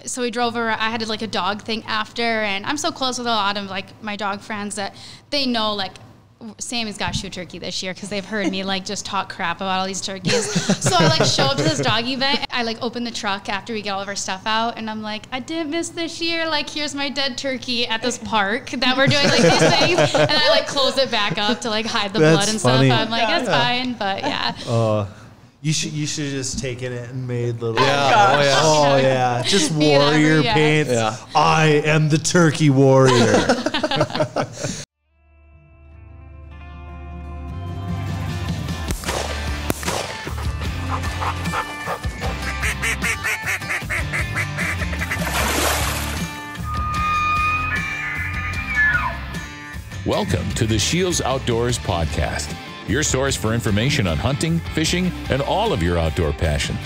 so we drove over. I had like a dog thing after, and I'm so close with a lot of like my dog friends that they know like Sammy's got to shoot turkey this year because they've heard me like just talk crap about all these turkeys. So I like show up to this dog event. I like open the truck after we get all of our stuff out, and I'm like, I didn't miss this year. Like, here's my dead turkey at this park that we're doing like these things, and I like close it back up to like hide the blood and funny. stuff. I'm like, it's fine, but yeah. You should just taken it and made little. Oh yeah. Just warrior paint. Yeah. I am the turkey warrior. Welcome to the SCHEELS Outdoors podcast, your source for information on hunting, fishing, and all of your outdoor passions.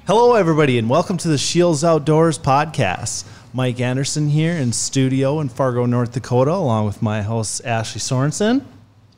Hello, everybody, and welcome to the SCHEELS Outdoors podcast. Mike Anderson here in studio in Fargo, North Dakota, along with my host, Ashley Sorensen.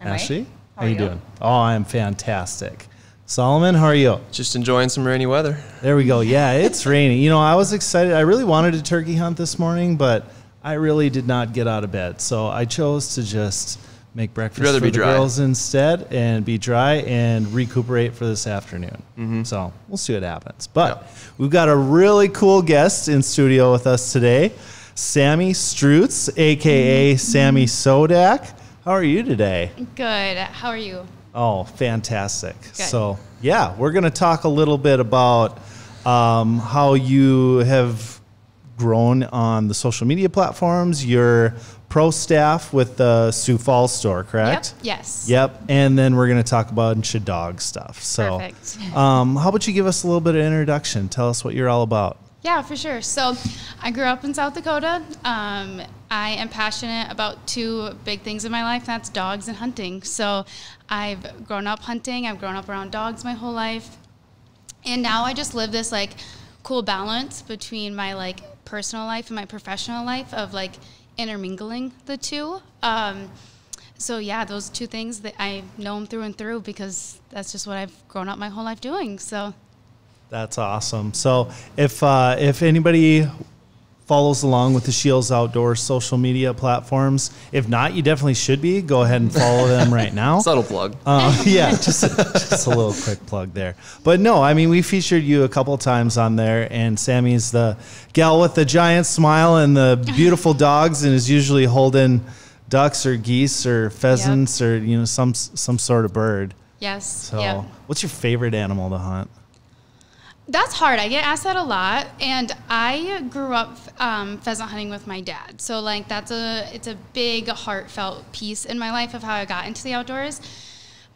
Ashley, how you doing? Oh, I am fantastic. Solomon, how are you? Just enjoying some rainy weather. There we go. Yeah, it's rainy. You know, I was excited. I really wanted to turkey hunt this morning, but I really did not get out of bed. So I chose to just make breakfast for the girls instead and be dry and recuperate for this afternoon. Mm-hmm. So we'll see what happens. But we've got a really cool guest in studio with us today, Sami Strutz, a.k.a. Sami Sodak. How are you today? Good. How are you? Oh, fantastic. Good. So, yeah, we're going to talk a little bit about how you have grown on the social media platforms. You're pro staff with the Sioux Falls store, correct? Yep. Yes. Yep. And then we're going to talk about bunch of dog stuff. So, perfect. How about you give us a little bit of introduction? Tell us what you're all about. Yeah, for sure. So I grew up in South Dakota. I am passionate about two big things in my life, and that's dogs and hunting. So I've grown up hunting. I've grown up around dogs my whole life. And now I just live this like cool balance between my like personal life and my professional life of like intermingling the two. So yeah, those two things that I know them through and through because that's just what I've grown up my whole life doing. So that's awesome. So if anybody follows along with the SCHEELS Outdoors social media platforms, if not, you definitely should be. Go ahead and follow them right now. Subtle plug. Yeah, just a little quick plug there. But no, I mean, we featured you a couple times on there, and Sammy's the gal with the giant smile and the beautiful dogs, and is usually holding ducks or geese or pheasants or some sort of bird. Yes. So, what's your favorite animal to hunt? That's hard. I get asked that a lot, and I grew up pheasant hunting with my dad. So like it's a big heartfelt piece in my life of how I got into the outdoors.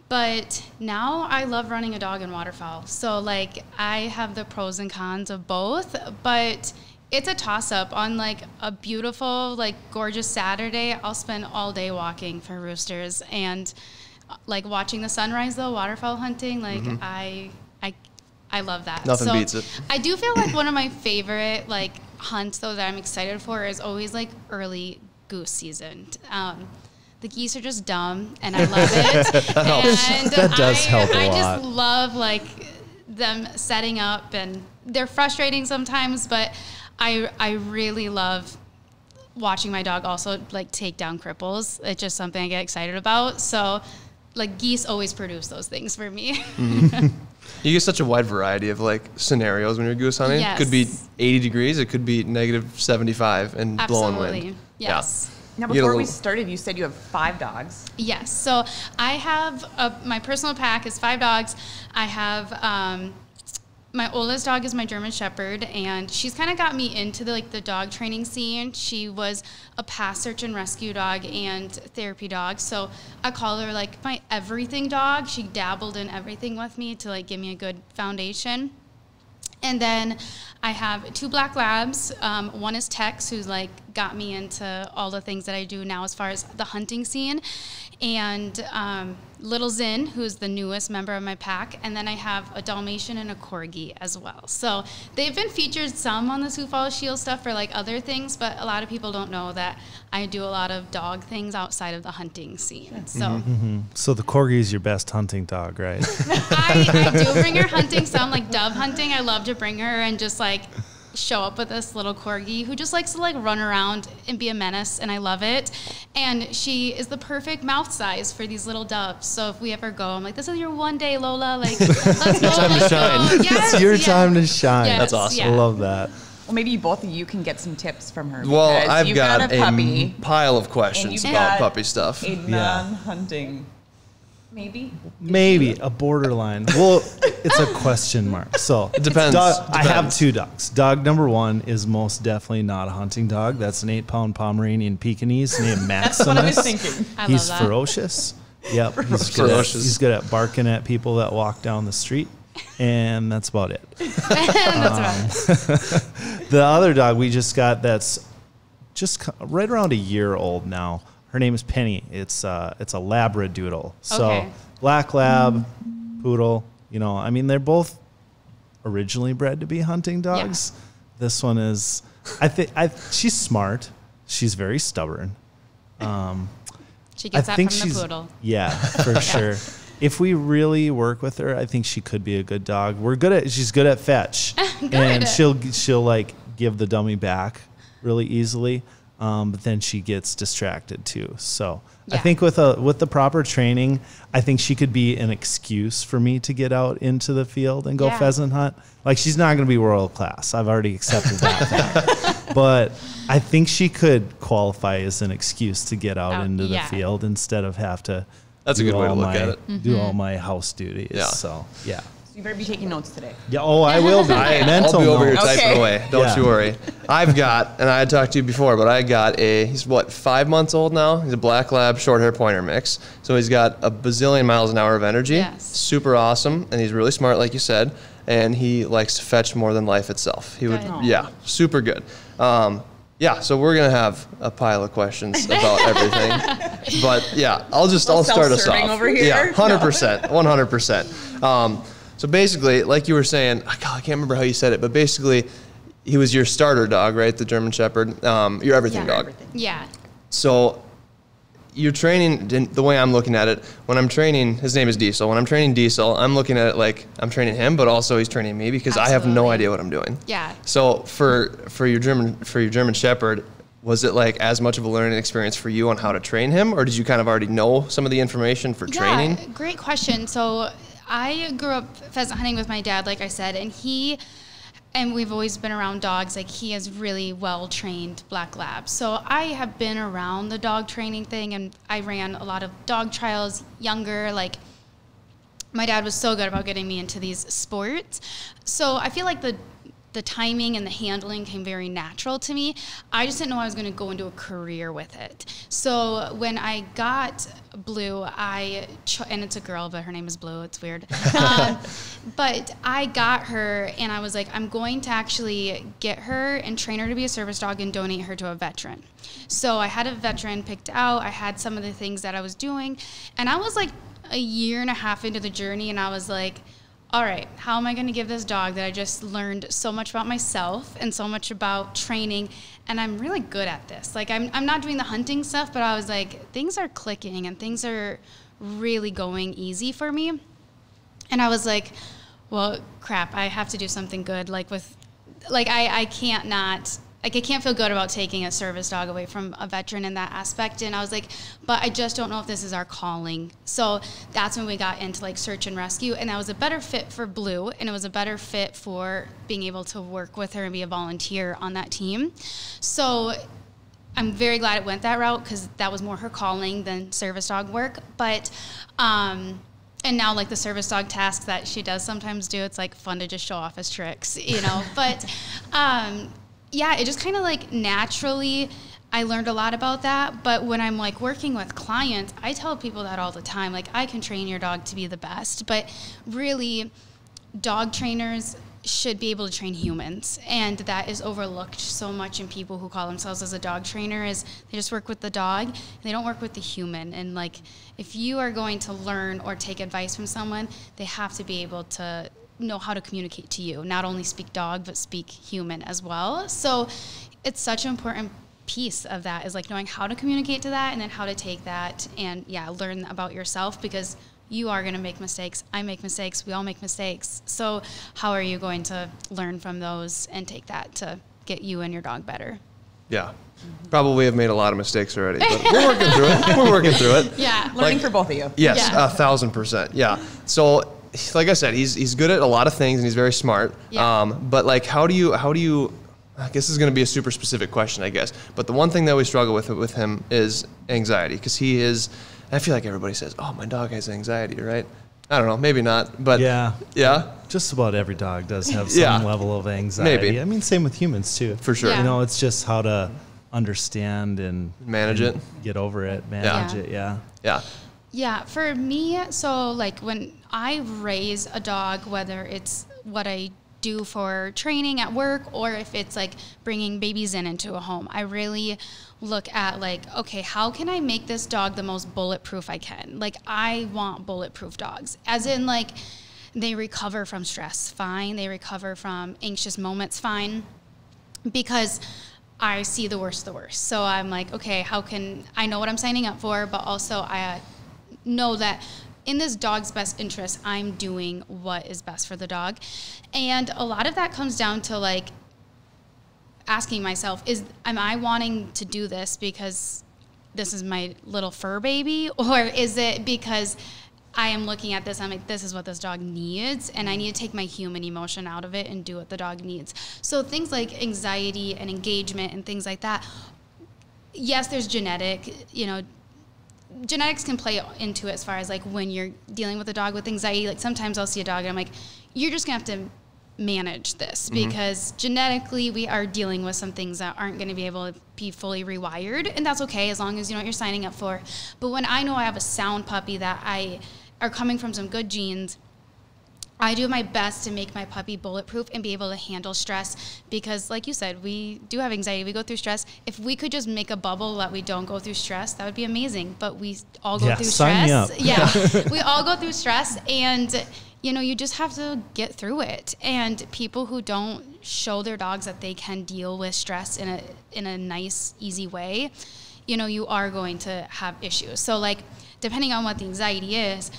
But now I love running a dog and waterfowl. So like I have the pros and cons of both, but it's a toss up. On like a beautiful, like gorgeous Saturday, I'll spend all day walking for roosters and like watching the sunrise though, waterfowl hunting, like I love that. Nothing beats it. I do feel like one of my favorite like hunts though that I'm excited for is always like early goose season. The geese are just dumb and I love it. That does help a lot. I just love like them setting up, and they're frustrating sometimes, but I really love watching my dog also like take down cripples. It's just something I get excited about. So like geese always produce those things for me. Mm-hmm. You get such a wide variety of like scenarios when you're goose hunting. Yes. It could be 80 degrees. It could be negative 75 and blowing wind. Yes. Now, before we started, you said you have 5 dogs. Yes. So I have my personal pack is 5 dogs. I have my oldest dog is my German Shepherd, and she's kind of got me into the dog training scene. She was a pass search and rescue dog and therapy dog, so I call her like my everything dog. She dabbled in everything with me to like give me a good foundation. And then I have 2 black labs. One is Tex, who's like got me into all the things that I do now as far as the hunting scene. And little Zin, who's the newest member of my pack, and then I have a Dalmatian and a Corgi as well. So they've been featured some on the Sioux Falls Shield stuff for like other things, but a lot of people don't know that I do a lot of dog things outside of the hunting scene. So, so the Corgi is your best hunting dog, right? I do bring her hunting some, like dove hunting. I love to bring her and just like show up with this little Corgi who just likes to like run around and be a menace, and I love it. And she is the perfect mouth size for these little doves. So if we ever go, I'm like, this is your one day, Lola. Like, let's go. time to shine. Yes, It's your time to shine. Yes, That's awesome. yeah. I love that. Well, maybe both of you can get some tips from her. Well, because I've you've got a puppy. pile of And questions you've about got puppy stuff. A non-hunting, maybe? Maybe a borderline. Well, it's a question mark. So It depends. I have 2 dogs. Dog number 1 is most definitely not a hunting dog. That's an 8-pound Pomeranian Pekingese named Maximus. That's what I was thinking. I He's love that. ferocious. Yep, he's Ferocious. He's good at barking at people that walk down the street, and that's about it. That's right. The other dog we just got that's just right around a year old now. Her name is Penny. It's a Labradoodle. So Okay. black lab, poodle. You know, I mean, they're both originally bred to be hunting dogs. Yeah. This one is, she's smart. She's very stubborn. She gets that from the poodle. Yeah, for sure. If we really work with her, I think she could be a good dog. She's good at fetch. And she'll like give the dummy back really easily. But then she gets distracted too. So I think with the proper training, I think she could be an excuse for me to get out into the field and go pheasant hunt. Like, she's not going to be world class. I've already accepted that. But I think she could qualify as an excuse to get out into the field instead of have to. That's a good way to look at it. Do all my house duties. Yeah. So yeah. So you better be taking notes today. Yeah. Oh, I will be. I'll be over here notes. typing away. Don't you worry. I've got, and I had talked to you before, but I got he's what, 5 months old now? He's a black lab short hair pointer mix. So he's got a bazillion miles an hour of energy. Yes. Super awesome. And he's really smart, like you said. And he likes to fetch more than life itself. He would, super good. So we're going to have a pile of questions about everything. But yeah, I'll start us off. Over here? Yeah, 100%, 100%. So basically, like you were saying, I can't remember how you said it, but basically, he was your starter dog, right? The German Shepherd, your everything dog. Everything. Yeah. So you're training, the way I'm looking at it, when I'm training, his name is Diesel. When I'm training Diesel, I'm looking at it like I'm training him, but also he's training me because I have no idea what I'm doing. Yeah. So for your German Shepherd, was it like as much of a learning experience for you on how to train him, or did you kind of already know some of the information for training? Yeah, great question. So I grew up pheasant hunting with my dad, like I said, and we've always been around dogs. Like, he is really well-trained black lab. So I have been around the dog training thing, and I ran a lot of dog trials younger. Like, my dad was so good about getting me into these sports. So I feel like the timing and the handling came very natural to me. I just didn't know I was going to go into a career with it. So when I got Blue, and it's a girl, but her name is Blue. It's weird. But I got her, and I was like, I'm going to actually get her and train her to be a service dog and donate her to a veteran. So I had a veteran picked out. I had some of the things that I was doing, and I was like a year and a half into the journey, and I was like, all right, how am I going to give this dog that I just learned so much about myself and so much about training, and I'm really good at this. Like, I'm not doing the hunting stuff, but I was like, things are clicking and things are really going easy for me. And I was like, well, crap, I have to do something good. I can't feel good about taking a service dog away from a veteran in that aspect. And I was like, but I just don't know if this is our calling. So that's when we got into like search and rescue, and that was a better fit for Blue, and it was a better fit for being able to work with her and be a volunteer on that team. So I'm very glad it went that route, because that was more her calling than service dog work. But and now, like, the service dog tasks that she does sometimes do, it's like fun to just show off as tricks, But yeah, it just kind of like naturally, I learned a lot about that. But when I'm like working with clients, I tell people that all the time. Like, I can train your dog to be the best, but really, dog trainers should be able to train humans, and that is overlooked so much in people who call themselves as a dog trainer. Is they just work with the dog and they don't work with the human. And like, if you are going to learn or take advice from someone, they have to be able to know how to communicate to you, not only speak dog but speak human as well. So it's such an important piece of that, is like knowing how to communicate to that, and then how to take that and learn about yourself, because you are going to make mistakes. I make mistakes. We all make mistakes. So how are you going to learn from those and take that to get you and your dog better? Yeah. Probably have made a lot of mistakes already, but we're working through it. We're working through it. Yeah. Learning for both of you. Yes, 1,000%. Yeah. So like I said, he's good at a lot of things and he's very smart. Yeah. But like, how do you, I guess this is going to be a super specific question, I guess. But the one thing that we struggle with him is anxiety, because he is, I feel like everybody says, oh, my dog has anxiety, right? I don't know, maybe not, but yeah. Yeah? Just about every dog does have some level of anxiety. Maybe. I mean, same with humans too. For sure. Yeah. You know, it's just how to understand and manage it. Get over it, manage it, Yeah. Yeah, for me, so like when I raise a dog, whether it's what I do for training at work or if it's like bringing babies into a home, I really look at like, okay, how can I make this dog the most bulletproof I can? Like, I want bulletproof dogs, as in like they recover from stress, fine. They recover from anxious moments, fine. Because I see the worst of the worst. So I'm like, okay, how can I know what I'm signing up for, but also I know that in this dog's best interest, I'm doing what is best for the dog. And a lot of that comes down to like asking myself, am I wanting to do this because this is my little fur baby? Or is it because I am looking at this, I'm like, this is what this dog needs, and I need to take my human emotion out of it and do what the dog needs. So things like anxiety and engagement and things like that, yes, there's genetic, genetics can play into it as far as like when you're dealing with a dog with anxiety. Like sometimes I'll see a dog and I'm like, you're just gonna have to manage this because genetically we are dealing with some things that aren't going to be able to be fully rewired, and that's okay as long as you know what you're signing up for. But when I know I have a sound puppy that I are coming from some good genes, I do my best to make my puppy bulletproof and be able to handle stress, because like you said, we do have anxiety, we go through stress. If we could just make a bubble that we don't go through stress, that would be amazing. But we all go through sign stress. Me up. We all go through stress, and you just have to get through it. And people who don't show their dogs that they can deal with stress in a nice, easy way, you are going to have issues. So like, depending on what the anxiety is,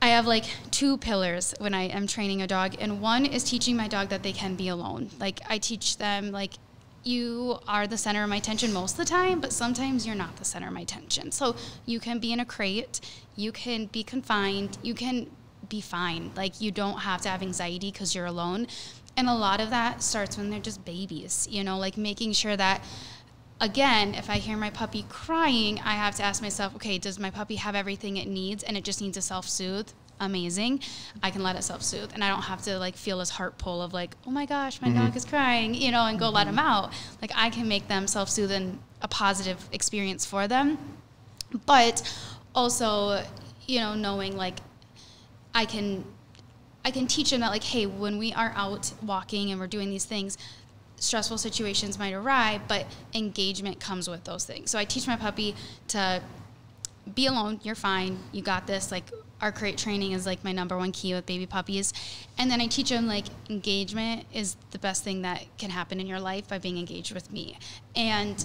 I have like two pillars when I am training a dog, and one is teaching my dog that they can be alone. Like I teach them like, you are the center of my attention most of the time, but sometimes you're not the center of my attention. So you can be in a crate, you can be confined, you can be fine. Like you don't have to have anxiety because you're alone. And a lot of that starts when they're just babies, like making sure that, again, if I hear my puppy crying, I have to ask myself, okay, does my puppy have everything it needs and it just needs to self-soothe? Amazing. I can let it self-soothe, and I don't have to like feel this heart pull of like, oh my gosh, my dog is crying, and go let him out. Like I can make them self-soothe and a positive experience for them. But also, knowing like I can teach them that like, hey, when we are out walking and we're doing these things, stressful situations might arrive, but engagement comes with those things. So I teach my puppy to be alone. You're fine. You got this. Like our crate training is like my number one key with baby puppies. And then I teach them like engagement is the best thing that can happen in your life by being engaged with me. And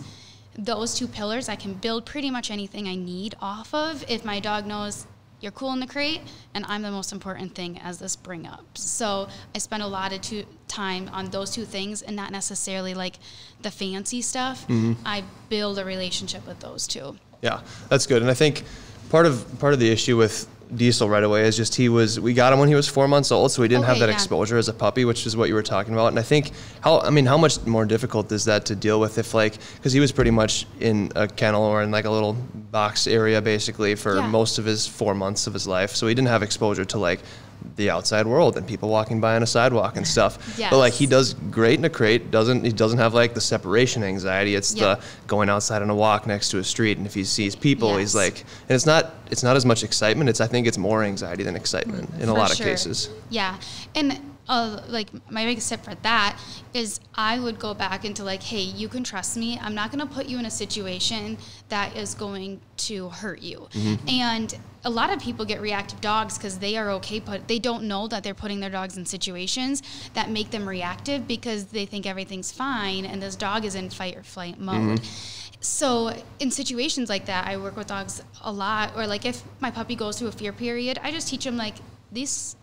those two pillars, I can build pretty much anything I need off of if my dog knows you're cool in the crate, and I'm the most important thing as this bring up. So I spend a lot of time on those two things, and not necessarily like the fancy stuff. I build a relationship with those two. Yeah, that's good. And I think part of the issue with Diesel right away is just we got him when he was 4 months old, so he didn't have that exposure as a puppy, which is what you were talking about. And I think how much more difficult is that to deal with if because he was pretty much in a kennel or in like a little box area basically for most of his 4 months of his life, so he didn't have exposure to like the outside world and people walking by on a sidewalk and stuff. But like he does great in a crate. He doesn't have like the separation anxiety. It's the going outside on a walk next to a street, and if he sees people, he's like, and it's not as much excitement. I think it's more anxiety than excitement in a lot of cases. Yeah, and like my biggest tip for that is I would go back into like, hey, you can trust me. I'm not going to put you in a situation that is going to hurt you. And a lot of people get reactive dogs because they are okay, but they don't know that they're putting their dogs in situations that make them reactive because they think everything's fine and this dog is in fight or flight mode. So in situations like that, I work with dogs a lot. Or like if my puppy goes through a fear period, I just teach them like, these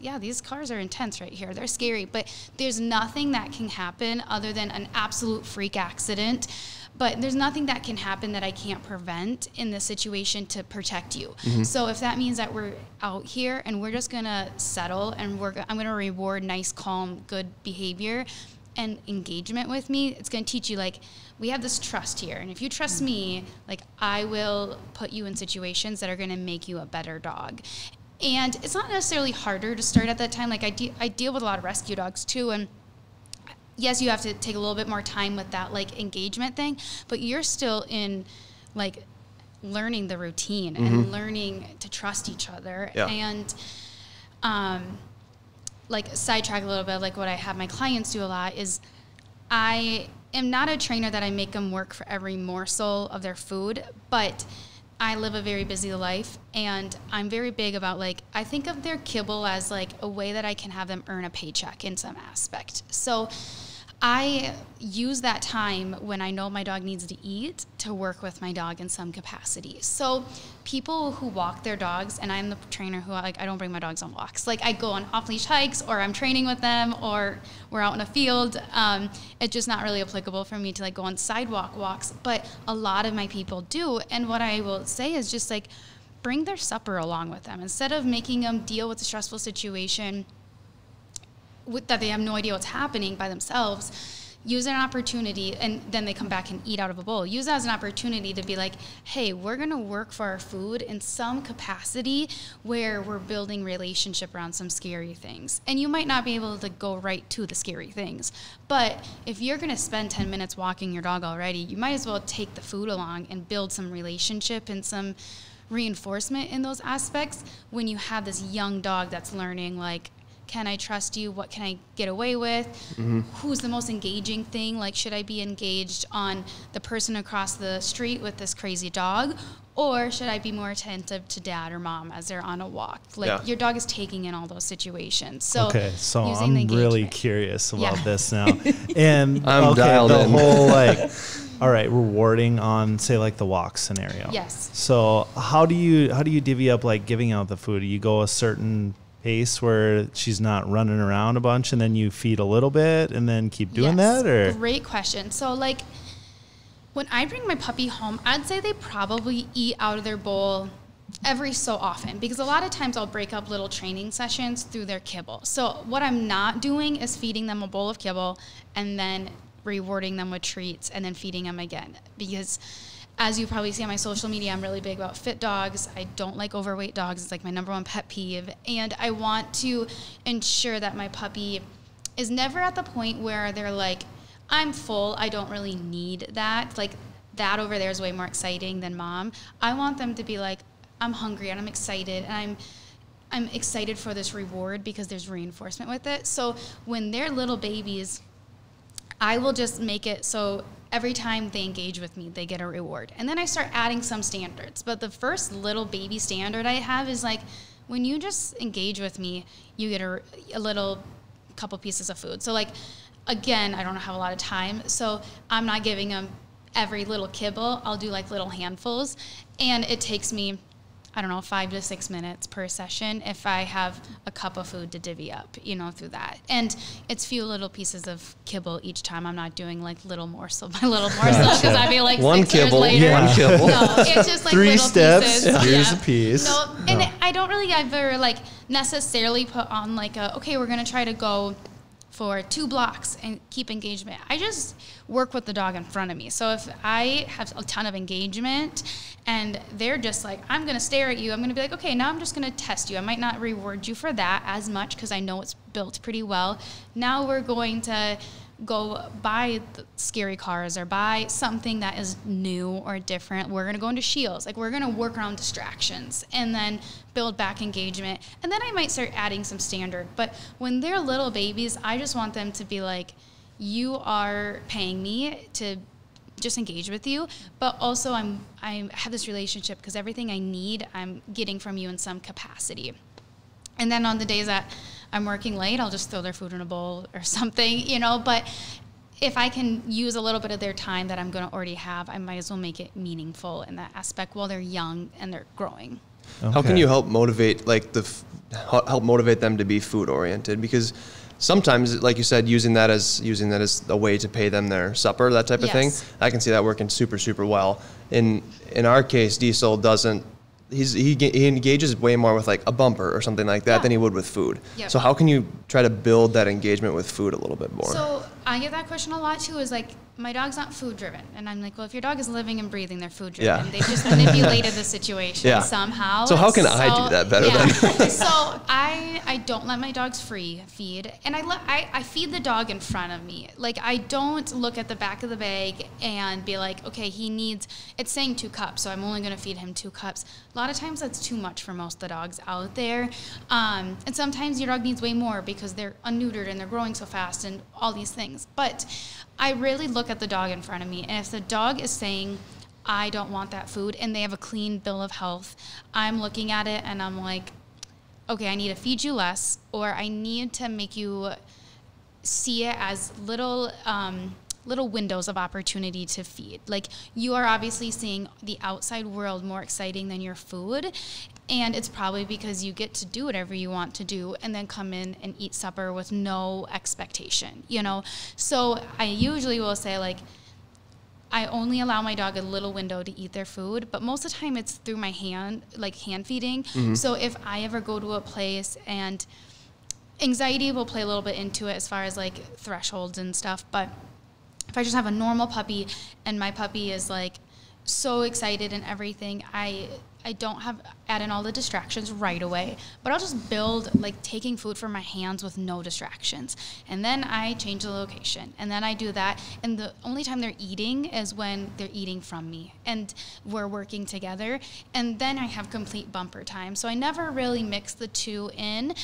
cars are intense right here. They're scary, but there's nothing that can happen other than an absolute freak accident. But there's nothing that can happen that I can't prevent in this situation to protect you. So if that means that we're out here and we're just gonna settle and I'm gonna reward nice, calm, good behavior and engagement with me, it's gonna teach you like, we have this trust here. And if you trust me, like I will put you in situations that are gonna make you a better dog. And it's not necessarily harder to start at that time. Like I deal with a lot of rescue dogs too, and yes, you have to take a little bit more time with that like engagement thing, but you're still in like learning the routine and learning to trust each other. And like sidetrack a little bit, like what I have my clients do a lot is I am not a trainer that I make them work for every morsel of their food, but I live a very busy life, and I'm very big about, like, I think of their kibble as, like, a way that I can have them earn a paycheck in some aspect. So I use that time when I know my dog needs to eat to work with my dog in some capacity. So people who walk their dogs, and I'm the trainer who, like, I don't bring my dogs on walks. Like, I go on off-leash hikes, or I'm training with them, or we're out in a field. It's just not really applicable for me to, like, go on sidewalk walks. But a lot of my people do. And what I will say is just, like, bring their supper along with them. Instead of making them deal with a stressful situation that they have no idea what's happening by themselves, use an opportunity, and then they come back and eat out of a bowl. Use that as an opportunity to be like, hey, we're going to work for our food in some capacity where we're building relationship around some scary things. And you might not be able to go right to the scary things, but if you're going to spend 10 minutes walking your dog already, you might as well take the food along and build some relationship and some reinforcement in those aspects when you have this young dog that's learning, like, can I trust you? What can I get away with? Who's the most engaging thing? Like, should I be engaged on the person across the street with this crazy dog? Or should I be more attentive to dad or mom as they're on a walk? Like, your dog is taking in all those situations. So, so I'm really curious about this now. And I'm dialed in. Whole, like, all right, rewarding on, say, like the walk scenario. Yes. So how do you divvy up, like, giving out the food? Do you go a certain pace where she's not running around a bunch and then you feed a little bit and then keep doing that? Or great question. So, like, when I bring my puppy home, I'd say they probably eat out of their bowl every so often, because a lot of times I'll break up little training sessions through their kibble. So what I'm not doing is feeding them a bowl of kibble and then rewarding them with treats and then feeding them again, because as you probably see on my social media, I'm really big about fit dogs. I don't like overweight dogs. It's like my #1 pet peeve. And I want to ensure that my puppy is never at the point where they're like, I'm full, I don't really need that. Like, that over there is way more exciting than mom. I want them to be like, I'm hungry and I'm excited, and I'm excited for this reward because there's reinforcement with it. So when they're little babies, I will just make it so every time they engage with me, they get a reward. And then I start adding some standards. But the first little baby standard I have is, like, when you just engage with me, you get a little couple pieces of food. So, like, again, I don't have a lot of time, so I'm not giving them every little kibble. I'll do, like, little handfuls. And it takes me, I don't know, 5 to 6 minutes per session if I have a cup of food to divvy up, you know, through that. And it's few little pieces of kibble each time. I'm not doing, like, little morsel by little morsel, because I'd be like one 6 years kibble, later. one kibble. No, it's just like 3 little steps, pieces. here's a piece. No, and I don't really ever, like, necessarily put on, like, okay, we're going to try to go for 2 blocks and keep engagement. I just work with the dog in front of me. So if I have a ton of engagement and they're just like, I'm going to stare at you, I'm going to be like, okay, now I'm just going to test you. I might not reward you for that as much because I know it's built pretty well. Now we're going to go buy the scary cars or buy something that is new or different. We're going to go into SCHEELS. Like, we're going to work around distractions and then build back engagement. And then I might start adding some standard. But when they're little babies, I just want them to be like, you are paying me to just engage with you, but also I have this relationship because everything I need, I'm getting from you in some capacity. And then on the days that I'm working late, I'll just throw their food in a bowl or something, you know, but if I can use a little bit of their time that I'm going to already have, I might as well make it meaningful in that aspect while they're young and they're growing. Okay. How can you help motivate, like, help motivate them to be food oriented? Because sometimes, like you said, using that as a way to pay them their supper, that type of thing, I can see that working super, super well. In our case, Diesel doesn't. He engages way more with like a bumper or something like that than he would with food. Yep. So how can you try to build that engagement with food a little bit more? So I get that question a lot too, is like, my dog's not food driven. And I'm like, well, if your dog is living and breathing, they're food driven. They've just manipulated the situation somehow. So how can I do that better then? So I don't let my dogs free feed. And I feed the dog in front of me. Like, I don't look at the back of the bag and be like, okay, it's saying 2 cups, so I'm only going to feed him 2 cups. A lot of times that's too much for most of the dogs out there. And sometimes your dog needs way more because they're unneutered and they're growing so fast and all these things. But I really look at the dog in front of me, and if the dog is saying, I don't want that food, and they have a clean bill of health, I'm looking at it and I'm like, okay, I need to feed you less, or I need to make you see it as little windows of opportunity to feed. Like, you are obviously seeing the outside world more exciting than your food, and it's probably because you get to do whatever you want to do and then come in and eat supper with no expectation, you know? So I usually will say, like, I only allow my dog a little window to eat their food, but most of the time it's through my hand, like hand feeding. Mm-hmm. So if I ever go to a place, and anxiety will play a little bit into it as far as like thresholds and stuff, but if I just have a normal puppy and my puppy is like so excited and everything, I don't add in all the distractions right away, but I'll just build like taking food from my hands with no distractions. And then I change the location, and then I do that. And the only time they're eating is when they're eating from me and we're working together. And then I have complete bumper time. So I never really mix the two in.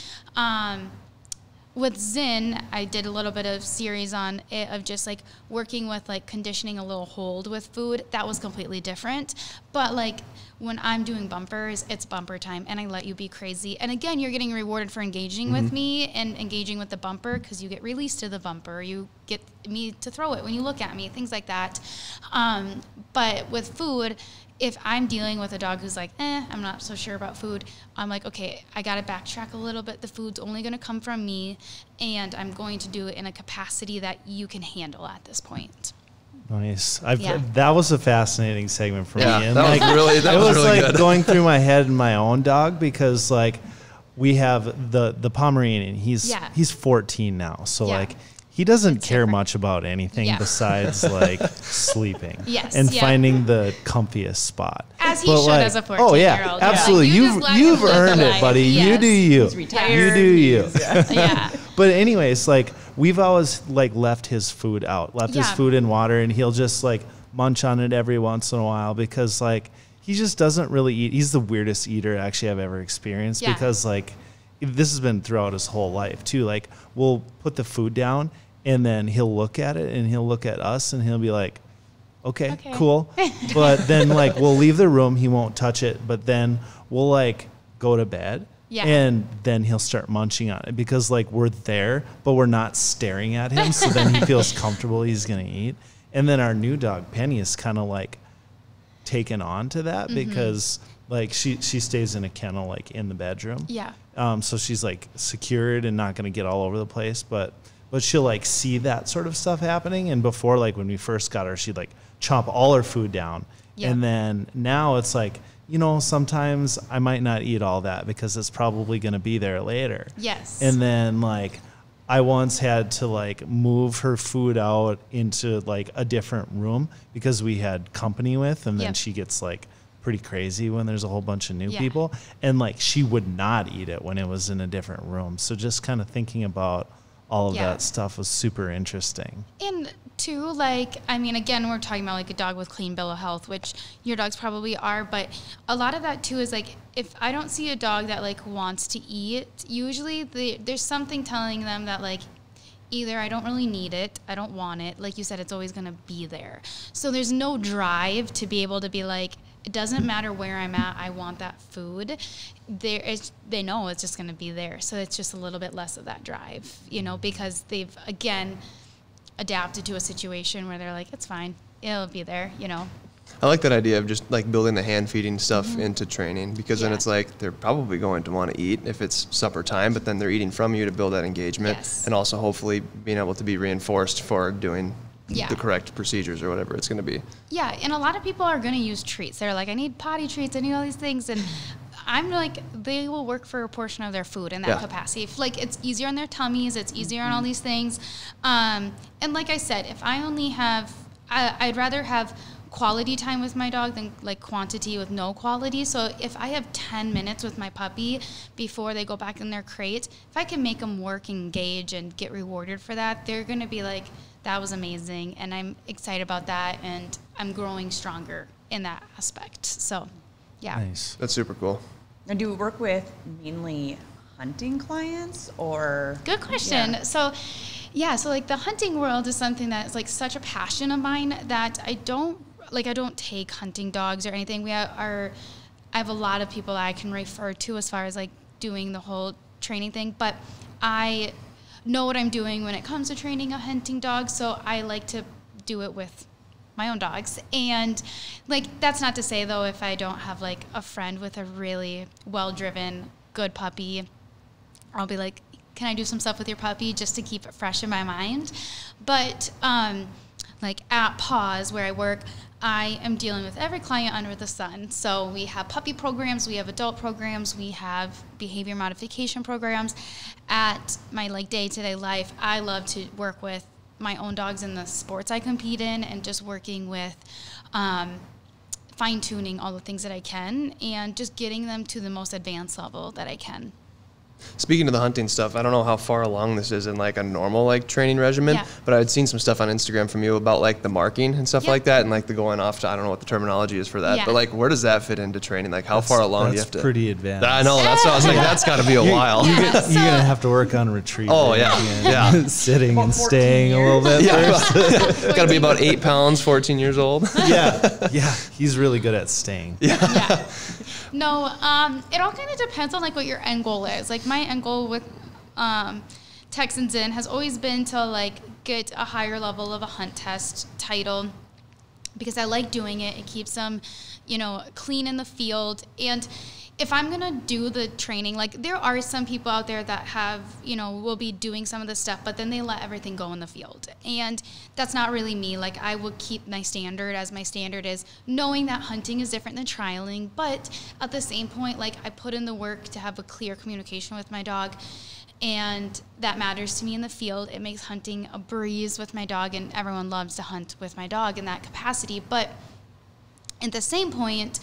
With Zinn, I did a little bit of series on it of just like working with like conditioning a little hold with food. That was completely different. But like when I'm doing bumpers, it's bumper time and I let you be crazy. And again, you're getting rewarded for engaging with me and engaging with the bumper because you get released to the bumper. You get me to throw it when you look at me, things like that. But with food, if I'm dealing with a dog who's like, I'm not so sure about food, I'm like, okay, I got to backtrack a little bit. The food's only going to come from me, and I'm going to do it in a capacity that you can handle at this point. Nice. That was a fascinating segment for me. And that was really good. Going through my head and my own dog, because like we have the Pomeranian. He's 14 now, so like he doesn't care much about anything besides like sleeping and finding the comfiest spot. As he should as a 14-year-old. Oh yeah, absolutely. You've earned it, buddy. Yes. You do you. He's retired. You do you. Yeah. But anyways, like we've always like left his food out, his food in water, and he'll just like munch on it every once in a while because like he just doesn't really eat. He's the weirdest eater actually I've ever experienced because like this has been throughout his whole life too. Like we'll put the food down, and then he'll look at it and he'll look at us and he'll be like, okay. Cool. But then like we'll leave the room, he won't touch it, but then we'll like go to bed and then he'll start munching on it because like we're there, but we're not staring at him. So then he feels comfortable he's going to eat. And then our new dog, Penny, is kind of like taken on to that because like she stays in a kennel like in the bedroom. Yeah. So she's like secured and not going to get all over the place, but she'll like see that sort of stuff happening. And before, like when we first got her, she'd like chomp all her food down. Yep. And then now it's like, you know, sometimes I might not eat all that because it's probably going to be there later. Yes. And then like I once had to like move her food out into like a different room because we had company with, and then she gets like pretty crazy when there's a whole bunch of new people, and like she would not eat it when it was in a different room. So just kind of thinking about all of that stuff was super interesting. And too, like, I mean, again, we're talking about like a dog with clean bill of health, which your dogs probably are, but a lot of that too is like, if I don't see a dog that like wants to eat, usually there's something telling them that like, either I don't really need it, I don't want it, like you said, it's always gonna be there. So there's no drive to be able to be like, it doesn't matter where I'm at, I want that food. They know it's just going to be there. So it's just a little bit less of that drive, you know, because they've, again, adapted to a situation where they're like, it's fine, it'll be there, you know. I like that idea of just like building the hand feeding stuff into training, because then it's like they're probably going to want to eat if it's supper time, but then they're eating from you to build that engagement, and also hopefully being able to be reinforced for doing the correct procedures or whatever it's going to be. Yeah, and a lot of people are going to use treats. They're like, I need potty treats, I need all these things, and I'm like, they will work for a portion of their food in that capacity. If, like, it's easier on their tummies, it's easier on all these things. And like I said, if I only have, I'd rather have quality time with my dog than like quantity with no quality. So if I have 10 minutes with my puppy before they go back in their crate, if I can make them work, engage, and get rewarded for that, they're going to be like, that was amazing, and I'm excited about that, and I'm growing stronger in that aspect. So, yeah. Nice. That's super cool. And do you work with mainly hunting clients, or? Good question. Yeah. So like the hunting world is something that's like such a passion of mine that I don't take hunting dogs or anything. I have a lot of people that I can refer to as far as like doing the whole training thing, but I know what I'm doing when it comes to training a hunting dog, so I like to do it with my own dogs. And like, that's not to say though, if I don't have like a friend with a really well-driven, good puppy, I'll be like, can I do some stuff with your puppy just to keep it fresh in my mind? But like at Paws where I work, I am dealing with every client under the sun. So we have puppy programs, we have adult programs, we have behavior modification programs. At my like day-to-day life, I love to work with my own dogs in the sports I compete in, and just working with fine-tuning all the things that I can and just getting them to the most advanced level that I can. Speaking of the hunting stuff, I don't know how far along this is in like a normal like training regimen, but I'd seen some stuff on Instagram from you about like the marking and stuff like that, and like the going off to, I don't know what the terminology is for that, but like where does that fit into training? Like how far along do you have to? That's pretty advanced. I know, that's what I was like, that's got to be a while. You're going to have to work on retrieving. Oh, yeah. Sitting and staying a little bit first. Got to be about 8 pounds, 14 years old. Yeah. He's really good at staying. Yeah. No, it all kind of depends on like what your end goal is. Like my end goal with Texans In has always been to like get a higher level of a hunt test title, because I like doing it. It keeps them, you know, clean in the field. And if I'm going to do the training, like there are some people out there that have, you know, will be doing some of this stuff, but then they let everything go in the field. And that's not really me. Like I will keep my standard as my standard is, knowing that hunting is different than trialing. But at the same point, like I put in the work to have a clear communication with my dog. And that matters to me in the field. It makes hunting a breeze with my dog, and everyone loves to hunt with my dog in that capacity. But at the same point,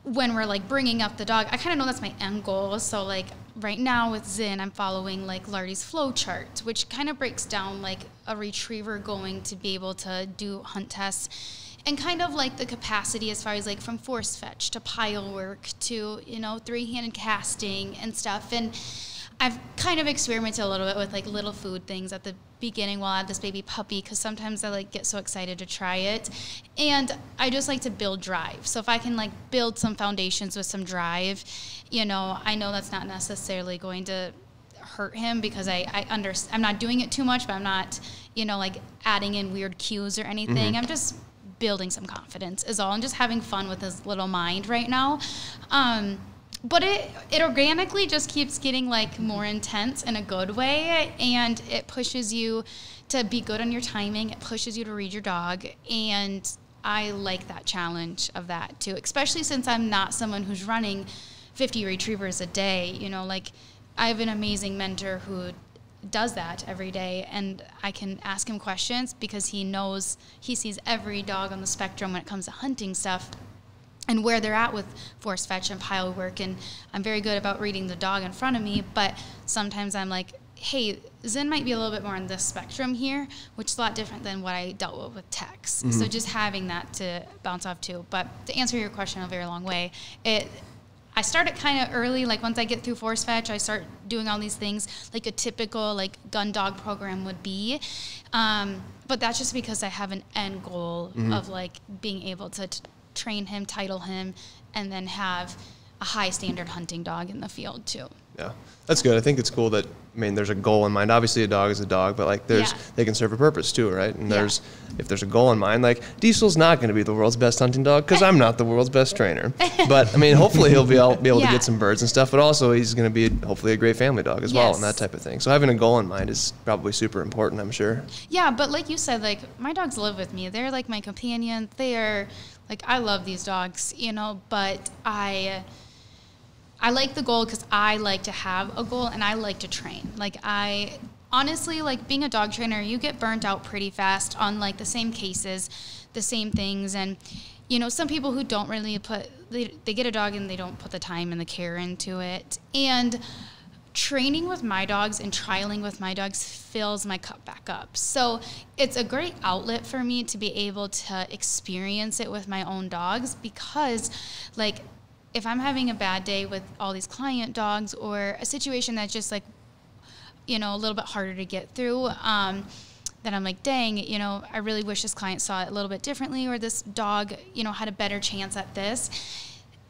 when we're like bringing up the dog, I kind of know that's my end goal. So like right now with Zin, I'm following like Lardy's flow chart, which kind of breaks down like a retriever going to be able to do hunt tests, and kind of like the capacity as far as like from force fetch to pile work to, you know, three-handed casting and stuff. And I've kind of experimented a little bit with like little food things at the beginning while I had this baby puppy, because sometimes I like get so excited to try it, and I just like to build drive. So if I can like build some foundations with some drive, you know, I know that's not necessarily going to hurt him, because I'm not doing it too much, but I'm not, you know, like adding in weird cues or anything. I'm just building some confidence is all, and just having fun with his little mind right now. But it organically just keeps getting like more intense in a good way, and it pushes you to be good on your timing. It pushes you to read your dog, and I like that challenge of that too, especially since I'm not someone who's running 50 retrievers a day. You know, like I have an amazing mentor who does that every day, and I can ask him questions because he knows, he sees every dog on the spectrum when it comes to hunting stuff. and where they're at with force fetch and pile work. And I'm very good about reading the dog in front of me, but sometimes I'm like, hey, Zen might be a little bit more on this spectrum here, which is a lot different than what I dealt with Tex. Mm-hmm. So just having that to bounce off too. But to answer your question in a very long way, I start it kind of early. Like once I get through force fetch, I start doing all these things like a typical like gun dog program would be. But that's just because I have an end goal of like being able to train him, title him, and then have a high standard hunting dog in the field too. Yeah, that's good. I think it's cool that, I mean, there's a goal in mind. Obviously a dog is a dog, but like they can serve a purpose too, right? And if there's a goal in mind, like Diesel's not going to be the world's best hunting dog because I'm not the world's best trainer. But I mean, hopefully he'll be able to get some birds and stuff, but also he's going to be hopefully a great family dog as well and that type of thing. So having a goal in mind is probably super important, I'm sure. Yeah, but like you said, like my dogs live with me. They're like my companion. They are like, I love these dogs, you know, but I like the goal because I like to have a goal and I like to train. Like I honestly, like being a dog trainer, you get burnt out pretty fast on like the same cases, the same things. And, you know, some people who don't really they get a dog and they don't put the time and the care into it. And training with my dogs and trialing with my dogs fills my cup back up. So it's a great outlet for me to be able to experience it with my own dogs because like, if I'm having a bad day with all these client dogs or a situation that's just like, you know, a little bit harder to get through, then I'm like, dang, you know, I really wish this client saw it a little bit differently or this dog, you know, had a better chance at this.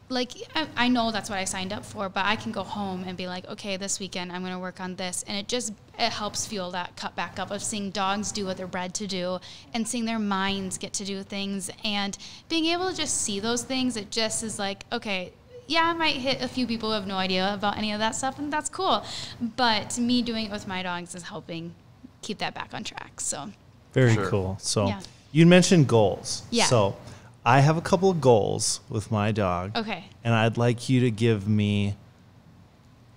Like, I know that's what I signed up for, but I can go home and be like, okay, this weekend I'm going to work on this. And it helps fuel that cut back up of seeing dogs do what they're bred to do and seeing their minds get to do things and being able to just see those things. It just is like, okay, yeah, I might hit a few people who have no idea about any of that stuff, and that's cool. But me doing it with my dogs is helping keep that back on track. So very cool. So you mentioned goals. Yeah. So I have a couple of goals with my dog. Okay. And I'd like you to give me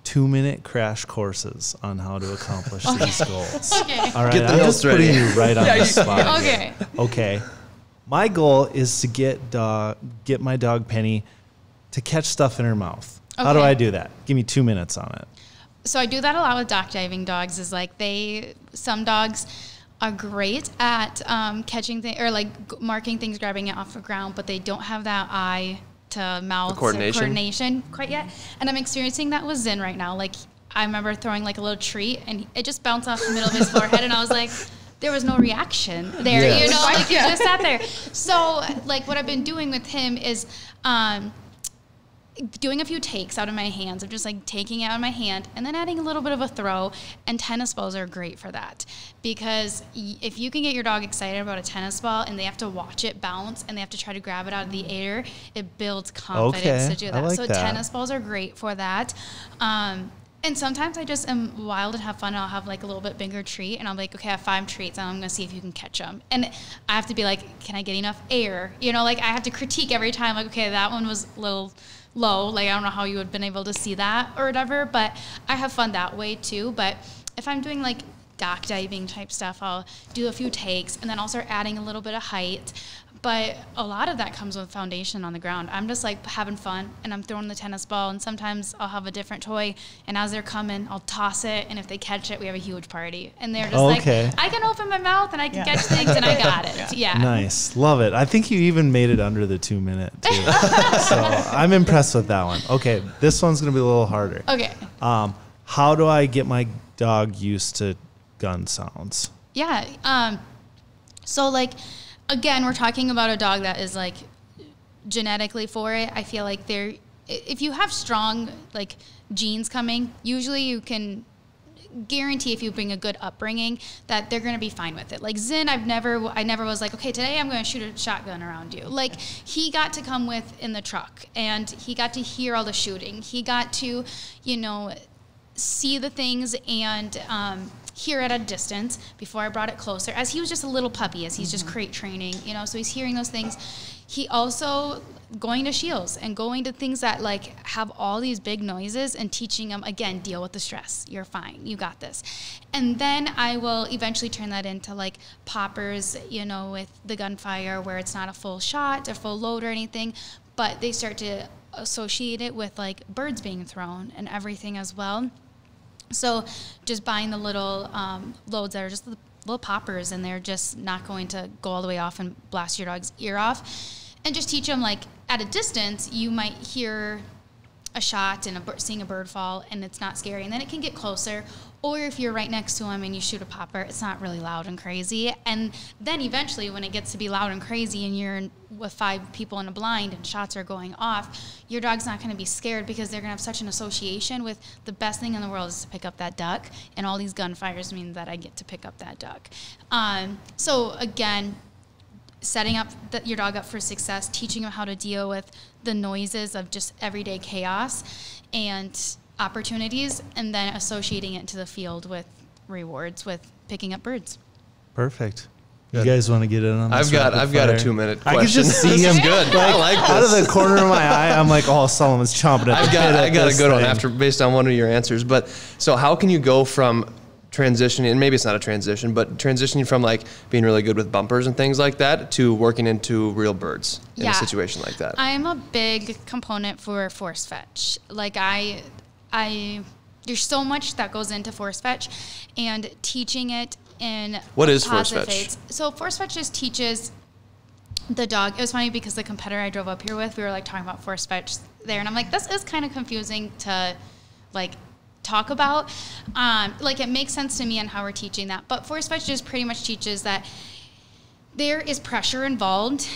2-minute crash courses on how to accomplish these goals. Okay. All right. I'm just putting you right on the spot. Okay. Okay. My goal is to get my dog Penny to catch stuff in her mouth. Okay. How do I do that? Give me 2 minutes on it. So I do that a lot with dock diving dogs. Is like some dogs are great at catching things or like marking things, grabbing it off the ground, but they don't have that eye to mouth coordination quite yet. And I'm experiencing that with Zen right now. Like I remember throwing like a little treat and it just bounced off the middle of his forehead, and I was like, there was no reaction there, you know, like you just sat there. So like what I've been doing with him is doing a few takes out of my hands. I'm just like taking it out of my hand and then adding a little bit of a throw, and tennis balls are great for that because if you can get your dog excited about a tennis ball and they have to watch it bounce and they have to try to grab it out of the air, it builds confidence to do that. Like so that. Tennis balls are great for that. And sometimes I just am wild and have fun. I'll have like a little bit bigger treat and I'll be like, okay, I have 5 treats and I'm going to see if you can catch them. And I have to be like, can I get enough air? You know, like I have to critique every time, like, okay, that one was a little low. Like, I don't know how you would have been able to see that or whatever, but I have fun that way too. But if I'm doing like dock diving type stuff, I'll do a few takes and then I'll start adding a little bit of height. But a lot of that comes with foundation on the ground. I'm just like having fun and I'm throwing the tennis ball, and sometimes I'll have a different toy, and as they're coming, I'll toss it, and if they catch it, we have a huge party. And they're just like, I can open my mouth and I can catch things and I got it. Yeah. Nice. Love it. I think you even made it under the 2 minute too. So I'm impressed with that one. Okay. This one's going to be a little harder. Okay. How do I get my dog used to gun sounds? Yeah. So like, again, we're talking about a dog that is like genetically for it. I feel like if you have strong like genes coming, usually you can guarantee if you bring a good upbringing that they're going to be fine with it. Like Zen, I never was like, okay, today I'm going to shoot a shotgun around you. Like he got to come with in the truck and he got to hear all the shooting. He got to, you know, see the things and hear it at a distance before I brought it closer, as he was just a little puppy, as he's just crate training, you know, so he's hearing those things. He also going to SCHEELS and going to things that like have all these big noises and teaching them, again, deal with the stress. You're fine. You got this. And then I will eventually turn that into like poppers, you know, with the gunfire where it's not a full shot or full load or anything, but they start to associate it with like birds being thrown and everything as well. So just buying the little loads that are just the little poppers, and they're just not going to go all the way off and blast your dog's ear off. And just teach them, like, at a distance, you might hear a shot and seeing a bird fall, and it's not scary. And then it can get closer. Or if you're right next to them and you shoot a popper, it's not really loud and crazy. And then eventually when it gets to be loud and crazy and you're with 5 people in a blind and shots are going off, your dog's not going to be scared because they're going to have such an association with the best thing in the world is to pick up that duck. And all these gunfires mean that I get to pick up that duck. So again, setting up your dog up for success, teaching them how to deal with the noises of just everyday chaos and opportunities, and then associating it to the field with rewards with picking up birds. Perfect. Good. You guys want to get in on this? I've got a 2-minute question. I can just see him good. I like this. Out of the corner of my eye, I'm like, oh, Solomon's chomping at the bit. I got a good one based on one of your answers. But so how can you go from transitioning, and maybe it's not a transition, but transitioning from like being really good with bumpers and things like that to working into real birds in a situation like that? I'm a big component for force fetch. Like there's so much that goes into force fetch, and teaching it in what is force fetch? So force fetch just teaches the dog. It was funny because the competitor I drove up here with, we were like talking about force fetch there, and I'm like, this is kind of confusing to like talk about. Like it makes sense to me and how we're teaching that, but force fetch just pretty much teaches that there is pressure involved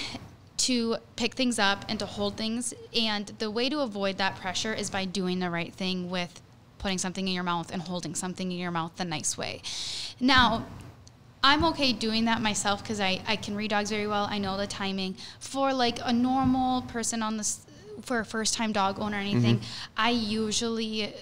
to pick things up and to hold things, and the way to avoid that pressure is by doing the right thing with putting something in your mouth and holding something in your mouth the nice way. Now, I'm okay doing that myself because I can read dogs very well. I know the timing. For like a normal person for a first-time dog owner or anything, I usually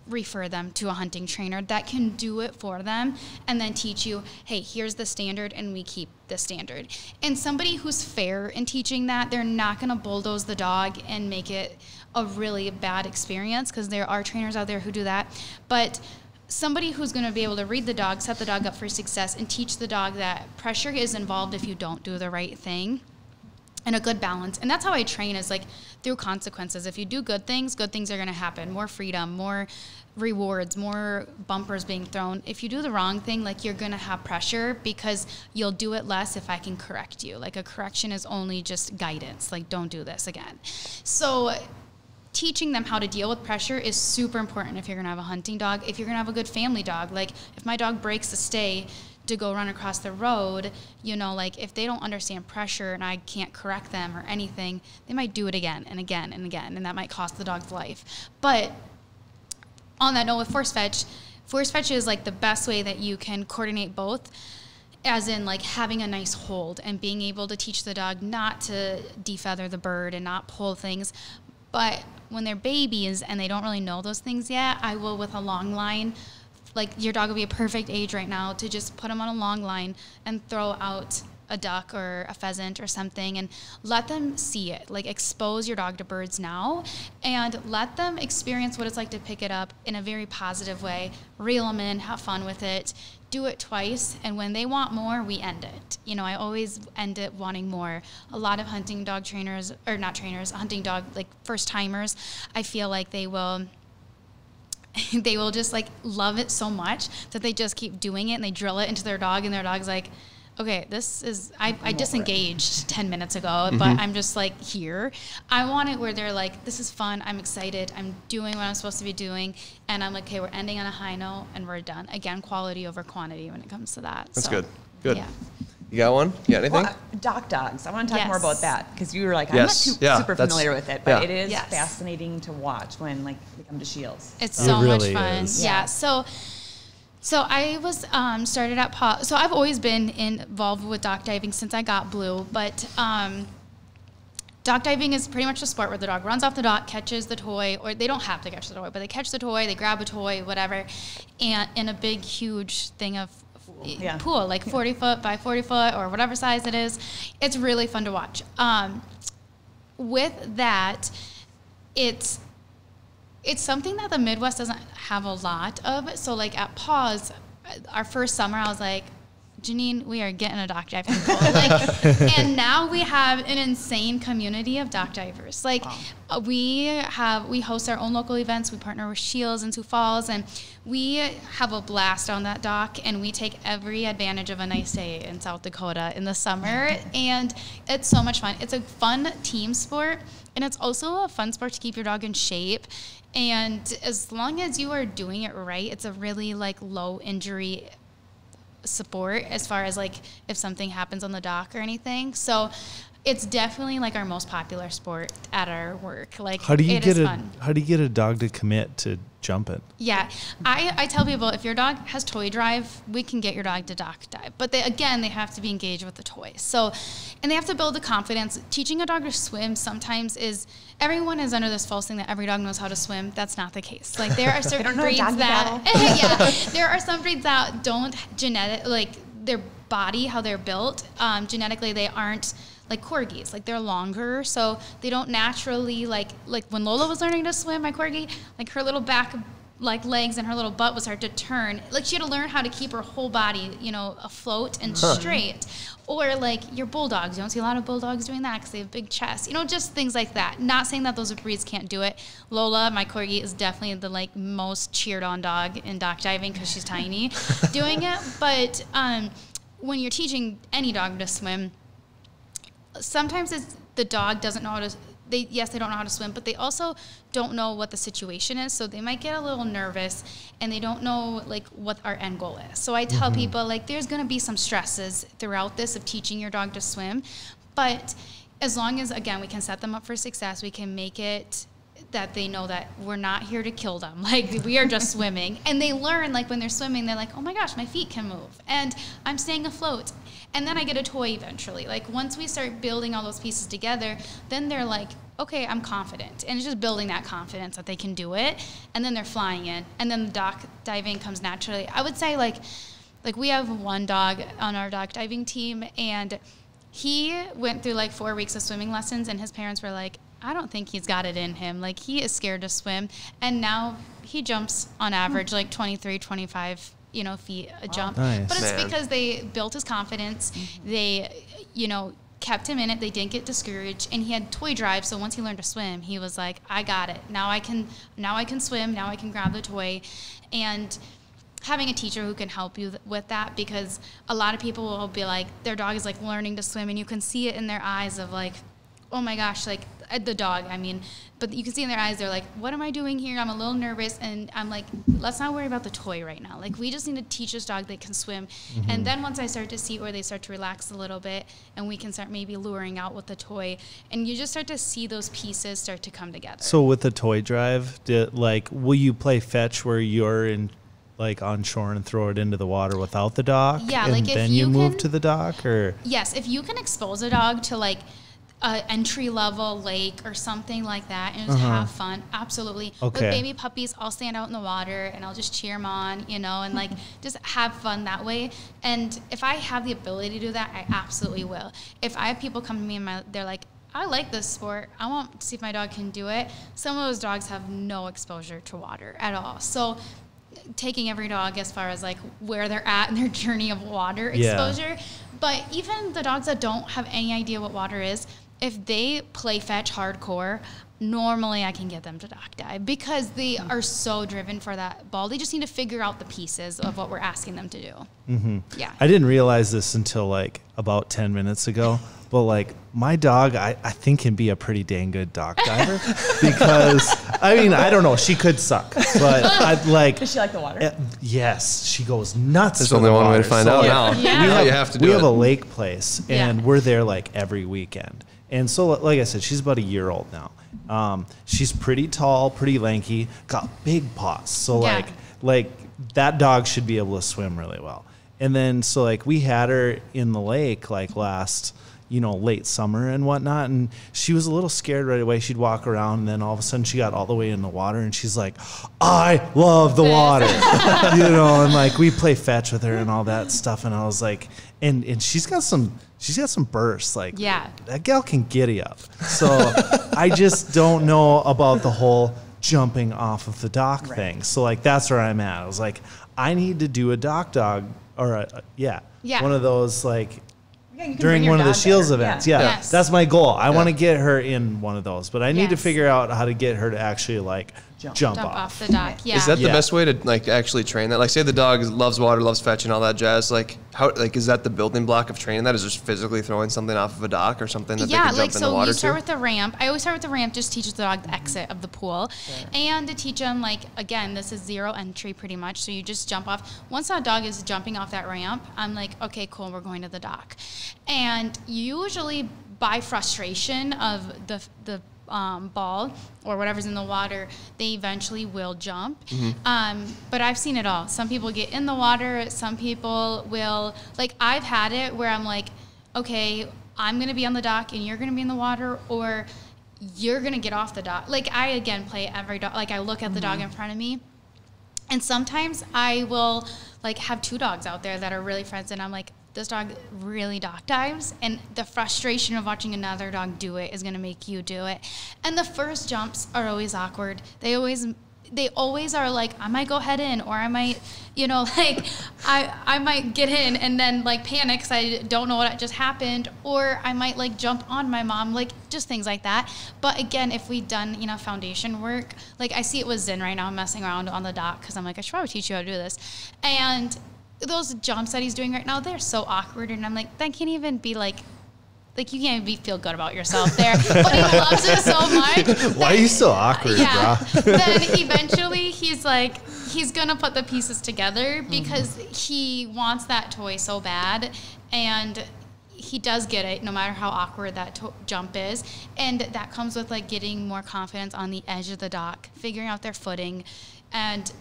refer them to a hunting trainer that can do it for them and then teach you, hey, here's the standard and we keep the standard. And somebody who's fair in teaching that, they're not going to bulldoze the dog and make it a really bad experience, because there are trainers out there who do that. But somebody who's going to be able to read the dog, set the dog up for success, and teach the dog that pressure is involved if you don't do the right thing, and a good balance. And that's how I train, is like through consequences. If you do good things are going to happen. More freedom, more rewards, more bumpers being thrown. If you do the wrong thing, like you're going to have pressure because you'll do it less if I can correct you. Like a correction is only just guidance. Like, don't do this again. So teaching them how to deal with pressure is super important if you're going to have a hunting dog. If you're going to have a good family dog, like if my dog breaks a stay to go run across the road, you know, like if they don't understand pressure and I can't correct them or anything, they might do it again and again and again, and that might cost the dog's life. But on that note, with force fetch is like the best way that you can coordinate both, as in like having a nice hold and being able to teach the dog not to defeather the bird and not pull things. But when they're babies and they don't really know those things yet, I will, with a long line, like your dog will be a perfect age right now to just put them on a long line and throw out a duck or a pheasant or something and let them see it. Like expose your dog to birds now and let them experience what it's like to pick it up in a very positive way. Reel them in, have fun with it, do it twice, and when they want more, we end it. You know, I always end it wanting more. A lot of hunting dog trainers, or not trainers, hunting dog like first timers, I feel like they will just like love it so much that they just keep doing it and they drill it into their dog, and their dog's like, okay, this is, I disengaged 10 minutes ago, but I'm just like here. I want it where they're like, this is fun, I'm excited, I'm doing what I'm supposed to be doing, and I'm like, okay, we're ending on a high note and we're done. Again, quality over quantity when it comes to that. That's good. Good. Yeah. You got one? You got anything? Well, dock dogs. I want to talk more about that, because you were like, I'm Yes. not Yeah, super familiar with it, but it is Yes. fascinating to watch when like they come to SCHEELS. It's so really much fun. is. Yeah. So I was started at Paw. So I've always been involved with dock diving since I got Blue, but dock diving is pretty much a sport where the dog runs off the dock, catches the toy, or they don't have to catch the toy, but they catch the toy, they grab a toy, whatever, and in a big, huge thing of pool, like 40 foot by 40 foot or whatever size it is. It's really fun to watch. With that, it's something that the Midwest doesn't have a lot of. So like at Paws, our first summer, I was like, Janine, we are getting a dock diving pool. Like, and now we have an insane community of dock divers. Like, we host our own local events. We partner with SCHEELS in Sioux Falls, and we have a blast on that dock, and we take every advantage of a nice day in South Dakota in the summer, and it's so much fun. It's a fun team sport, and it's also a fun sport to keep your dog in shape. And as long as you are doing it right, it's a really like low injury support as far as like if something happens on the dock or anything. So it's definitely like our most popular sport at our work. Like, how do you get fun. How do you get a dog to commit to jumping? Yeah, I tell people if your dog has toy drive, we can get your dog to dock dive. But they have to be engaged with the toy. So, and they have to build the confidence. Teaching a dog to swim sometimes everyone is under this false thing that every dog knows how to swim. That's not the case. Like there are certain breeds that there are some breeds that don't like their body, how they're built, genetically they aren't like corgis, like they're longer, so they don't naturally like when Lola was learning to swim, my corgi, like her little back like legs and her little butt would start to turn. Like she had to learn how to keep her whole body, afloat and straight. Or like your bulldogs, you don't see a lot of bulldogs doing that because they have big chests, just things like that. Not saying that those breeds can't do it. Lola, my corgi, is definitely the like most cheered on dog in dock diving because she's tiny doing it. But when you're teaching any dog to swim, sometimes the dog doesn't know how to, they don't know how to swim, but they also don't know what the situation is, so they might get a little nervous, and they don't know like what our end goal is. So I tell people like there's going to be some stresses throughout this of teaching your dog to swim, but as long as, again, we can set them up for success, we can make it that they know that we're not here to kill them. Like, we are just swimming. And they learn, like, when they're swimming, they're like, oh my gosh, my feet can move. And I'm staying afloat. And then I get a toy eventually. Like, once we start building all those pieces together, then they're like, okay, I'm confident. And it's just building that confidence that they can do it. And then they're flying in. And then the dock diving comes naturally. I would say, like we have one dog on our dock diving team, and he went through, like, 4 weeks of swimming lessons, and his parents were like, I don't think he's got it in him. Like, he is scared to swim. And now he jumps on average like 23, 25, feet a jump. Nice. But it's because they built his confidence. They, kept him in it. They didn't get discouraged. And he had toy drive. So once he learned to swim, he was like, I got it. Now I can swim. Now I can grab the toy. And having a teacher who can help you with that, because a lot of people will be like, their dog is like learning to swim, and you can see it in their eyes of like, oh my gosh, like the dog, but you can see in their eyes, they're like, what am I doing here? I'm a little nervous. And I'm like, let's not worry about the toy right now. Like, we just need to teach this dog that can swim. And then once I start to see where they start to relax a little bit, and we can start maybe luring out with the toy, and you just start to see those pieces start to come together. So with the toy drive, will you play fetch where you're in, like, on shore and throw it into the water without the dock? Yeah, and like if then you move to the dock, or? Yes, if you can expose a dog to like entry-level lake or something like that and just have fun, absolutely. Okay. With baby puppies, I'll stand out in the water and I'll just cheer them on, and like just have fun that way. And if I have the ability to do that, I absolutely will. If I have people come to me and they're like, I like this sport, I want to see if my dog can do it. Some of those dogs have no exposure to water at all. So taking every dog as far as like where they're at in their journey of water exposure. But even the dogs that don't have any idea what water is, if they play fetch hardcore, normally I can get them to dock dive because they are so driven for that ball. They just need to figure out the pieces of what we're asking them to do. Yeah. I didn't realize this until like about 10 minutes ago, but like my dog, I think can be a pretty dang good dock diver because I don't know, she could suck, but I'd like. Does she like the water? Yes, she goes nuts. There's only one way to find out now. Yeah. We have a lake place, and we're there like every weekend. And so, like I said, she's about a year old now. She's pretty tall, pretty lanky, got big paws. So like that dog should be able to swim really well. And then so like we had her in the lake like last, late summer and whatnot, and she was a little scared right away. She'd walk around, and then all of a sudden she got all the way in the water, and she's like, I love the water. And like we play fetch with her and all that stuff, and I was like, and she's got some bursts. Like, that gal can giddy up. So I just don't know about the whole jumping off of the dock thing. So like that's where I'm at. I was like, I need to do a dock dog or one of those like during one of the SCHEELS events. Yeah. Yes. That's my goal. I want to get her in one of those, but I need to figure out how to get her to actually like jump off the dock. Yeah. Is that the best way to like actually train that? Like, say the dog loves water, loves fetching, all that jazz. Like, how is that the building block of training? That is just physically throwing something off of a dock or something that they can jump in the water you start with the ramp. I always start with the ramp, just teaches the dog the exit of the pool, and to teach them like again, this is 0 entry pretty much. So you just jump off. Once that dog is jumping off that ramp, I'm like, okay, cool, we're going to the dock, and usually by frustration of the ball or whatever's in the water, they eventually will jump. But I've seen it all. Some people get in the water. Some people will, like, I've had it where I'm like, okay, I'm going to be on the dock and you're going to be in the water, or you're going to get off the dock. Like, I, again, play every dog. Like, I look at the dog in front of me. And sometimes I will, like, have 2 dogs out there that are really friends, and I'm like, this dog really dock dives, and the frustration of watching another dog do it is going to make you do it. And the first jumps are always awkward. They always are like, I might go head in, or I might, like, I might get in and then, like, panic because I don't know what just happened, or I might, like, jump on my mom, like, just things like that. But, again, if we've done, foundation work, like, I see it with Zen right now, messing around on the dock because I'm like, I should probably teach you how to do this. And those jumps that he's doing right now, they're so awkward, and I'm like, that can't even be like you can't even feel good about yourself there. But he loves it so much. Why are you so awkward, bro? Then eventually he's like, he's gonna put the pieces together because he wants that toy so bad, and he does get it no matter how awkward that jump is. And that comes with like getting more confidence on the edge of the dock, figuring out their footing, and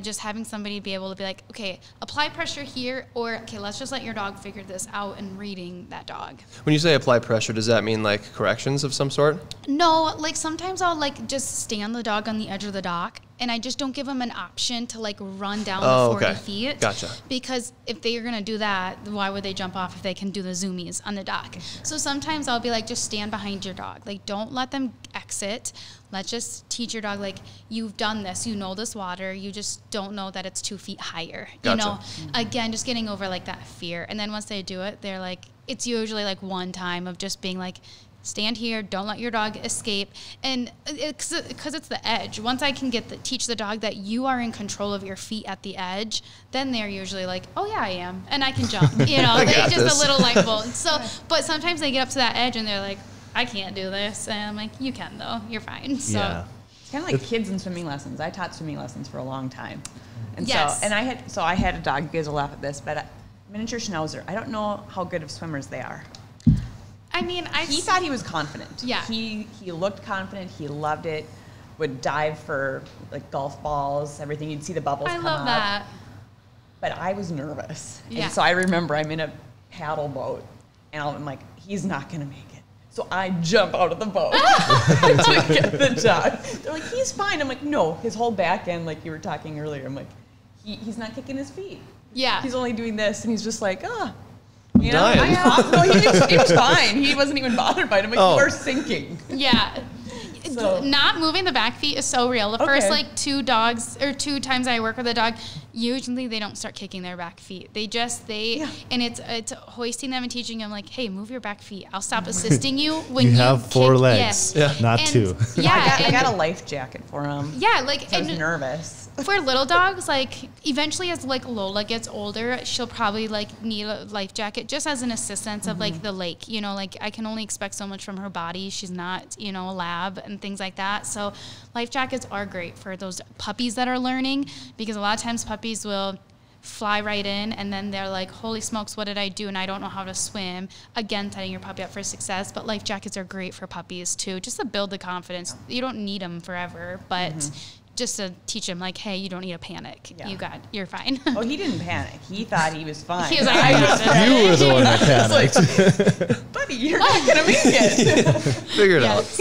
just having somebody be able to be like, okay, apply pressure here, or okay, let's just let your dog figure this out, and reading that dog. When you say apply pressure, does that mean like corrections of some sort? No, like sometimes I'll like just stand the dog on the edge of the dock, and I just don't give them an option to like run down the 40 feet. Gotcha. Because if they are going to do that, why would they jump off if they can do the zoomies on the dock? So sometimes I'll be like, just stand behind your dog. Like, don't let them exit. Let's just teach your dog, like, you've done this, you know this water, you just don't know that it's 2 feet higher. Gotcha. Again, just getting over like that fear. And then once they do it, they're like, it's usually like one time of just being like, stand here, don't let your dog escape. And because it's the edge. Once I can teach the dog that you are in control of your feet at the edge, then they're usually like, oh yeah, I am, and I can jump. It's just a little light bulb. So, but sometimes they get up to that edge and they're like, I can't do this, and I'm like, you can though, you're fine. So it's kind of like kids in swimming lessons. I taught swimming lessons for a long time, and yes. I had a dog. You guys will laugh at this, but a miniature Schnauzer. I don't know how good of swimmers they are. I mean, he thought he was confident. Yeah. He looked confident. He loved it. Would dive for like golf balls, everything. You'd see the bubbles come up. I love that. But I was nervous. Yeah. And so I remember I'm in a paddle boat, and I'm like, he's not going to make it. So I jump out of the boat to get the dog. They're like, he's fine. I'm like, no, his whole back end, like you were talking earlier, I'm like, he's not kicking his feet. Yeah. He's only doing this, and he's just like, he was fine. He wasn't even bothered by it. I'm like, you are sinking. Yeah. So. Not moving the back feet is so real. The first like 2 times I work with a dog, usually they don't start kicking their back feet. And it's hoisting them and teaching them like, hey, move your back feet. I'll stop assisting you when you have 4 legs, not 2. Yeah, I got a life jacket for him. Yeah, like I was nervous. For little dogs, like eventually as like Lola gets older, she'll probably like need a life jacket just as an assistance of like the lake. Like I can only expect so much from her body. She's not, a lab and things like that. So life jackets are great for those puppies that are learning, because a lot of times puppies will fly right in and then they're like, holy smokes, what did I do? And I don't know how to swim. Again, setting your puppy up for success. But life jackets are great for puppies too, just to build the confidence. You don't need them forever, but just to teach him, like, hey, you don't need to panic. Yeah. You're fine. Oh, he didn't panic. He thought he was fine. He was like, you were the one that panicked. Like, buddy, you're not going to make it. Figure it out.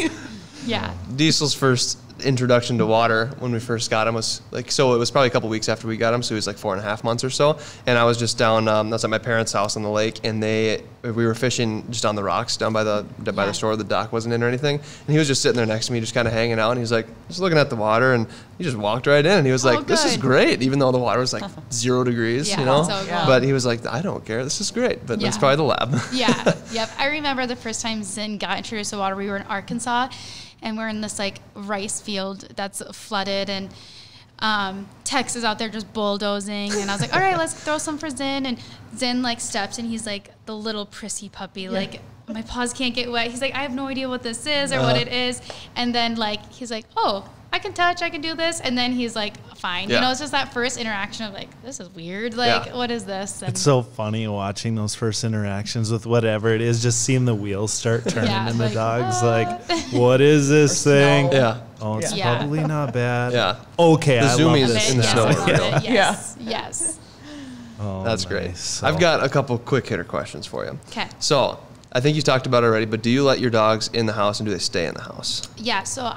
Yeah. Diesel's first introduction to water when we first got him was like, so it was probably a couple weeks after we got him, so he was like 4.5 months or so, and I was just down, I was at my parents' house on the lake, and we were fishing just on the rocks down by the store. The dock wasn't in or anything, and he was just sitting there next to me, just kind of hanging out, and he was like, just looking at the water, and he just walked right in, and he was like, this is great, even though the water was like 0 degrees, you know, so cool. But he was like, I don't care, this is great, but that's probably the lab. Yep. I remember the first time Zin got introduced to water, we were in Arkansas, and we're in this like rice field that's flooded, and Tex is out there just bulldozing, and I was like, all right, let's throw some for Zin, and Zin like steps, and he's like the little prissy puppy, like my paws can't get wet. He's like, I have no idea what this is or what it is, and then like he's like, oh, I can touch, I can do this, and then he's like, fine. You know, it's just that first interaction of like, this is weird, like what is this? And it's so funny watching those first interactions with whatever it is, just seeing the wheels start turning in the dog's like, what is this thing? Oh, it's probably not bad. Okay, the zoomies in the snow. Yes. Oh, that's great. So. I've got a couple quick hitter questions for you. Okay. So I think you talked about it already, but do you let your dogs in the house, and do they stay in the house? Yeah, so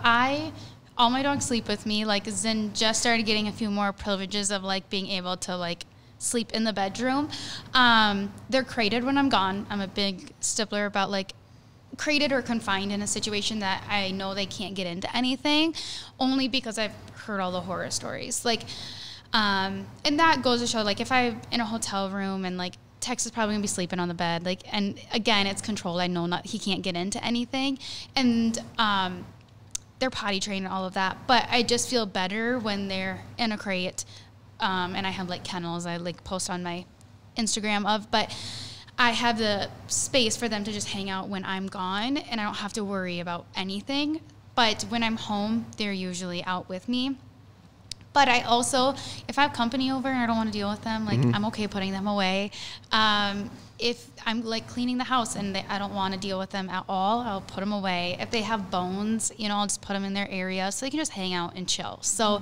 all my dogs sleep with me. Like Zin just started getting a few more privileges of like being able to like sleep in the bedroom. They're crated when I'm gone. I'm a big stickler about like crated or confined in a situation that I know they can't get into anything, only because I've heard all the horror stories. Like, and that goes to show like if I'm in a hotel room and like Tex is probably gonna be sleeping on the bed, like, and again, it's controlled. I know he can't get into anything, and they're potty trained and all of that, but I just feel better when they're in a crate, and I have like kennels I like post on my Instagram of, but I have the space for them to just hang out when I'm gone, and I don't have to worry about anything. But when I'm home, they're usually out with me. But I also, if I have company over and I don't want to deal with them, like I'm okay putting them away. If I'm like cleaning the house and I don't want to deal with them at all, I'll put them away. If they have bones, you know, I'll just put them in their area so they can just hang out and chill. So,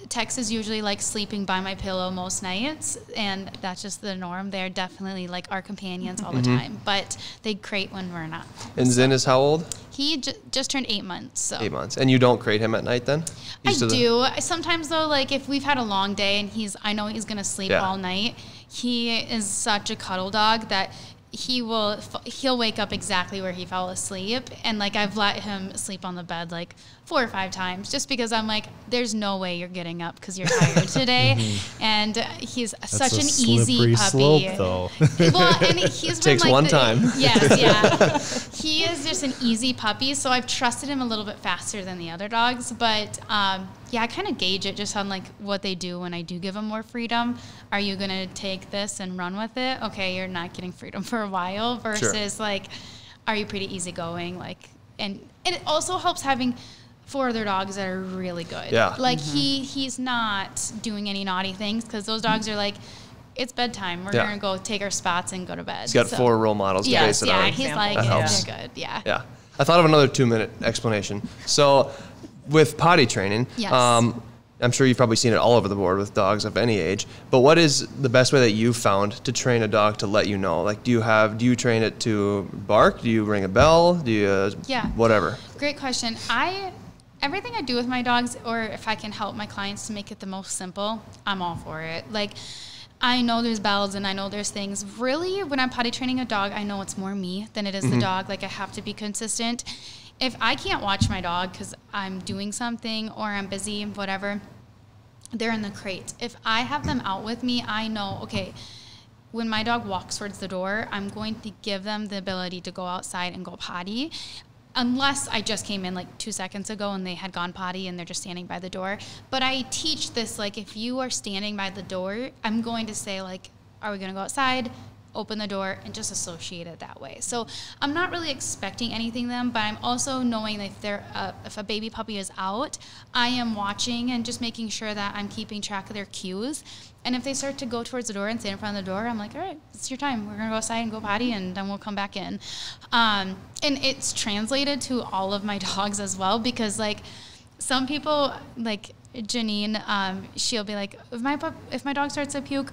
Tex is usually like sleeping by my pillow most nights, and that's just the norm. They're definitely like our companions all the time, but they crate when we're not. And Zin is how old? He just turned 8 months. So. 8 months. And you don't crate him at night then? I do. Sometimes though, like if we've had a long day and I know he's gonna sleep all night, he is such a cuddle dog that he'll wake up exactly where he fell asleep, and like I've let him sleep on the bed like 4 or 5 times just because I'm like, there's no way you're getting up because you're tired today. And he's such an easy puppy. Slope, though. Well, and he's been takes like one time. Yes. He is just an easy puppy, so I've trusted him a little bit faster than the other dogs, but I kind of gauge it just on like what they do when I do give them more freedom. Are you gonna take this and run with it? Okay, you're not getting freedom for a while. Versus like, are you pretty easygoing? Like, and it also helps having 4 other dogs that are really good. Yeah. Like he's not doing any naughty things because those dogs are like, it's bedtime. We're gonna go take our spots and go to bed. He's got 4 role models to base it on. Yeah, he's like, they're good. Yeah. Yeah. I thought of another 2-minute explanation. So, with potty training, I'm sure you've probably seen it all over the board with dogs of any age, but what is the best way that you've found to train a dog to let you know? Like, do you train it to bark? Do you ring a bell? Do you, whatever? Great question. Everything I do with my dogs, or if I can help my clients to make it the most simple, I'm all for it. Like, I know there's bells and I know there's things. Really, when I'm potty training a dog, I know it's more me than it is the dog. Like, I have to be consistent. If I can't watch my dog because I'm doing something or I'm busy, whatever, they're in the crate. If I have them out with me, I know, okay, when my dog walks towards the door, I'm going to give them the ability to go outside and go potty, unless I just came in like 2 seconds ago and they had gone potty and they're just standing by the door. But I teach this, like, if you are standing by the door, I'm going to say, like, are we going to go outside? Open the door and just associate it that way. So I'm not really expecting anything them, but I'm also knowing that if a baby puppy is out, I am watching and just making sure that I'm keeping track of their cues. And if they start to go towards the door and stand in front of the door, I'm like, all right, it's your time. We're gonna go outside and go potty, and then we'll come back in. And it's translated to all of my dogs as well, because like some people, like Janine, she'll be like, if my dog starts to puke,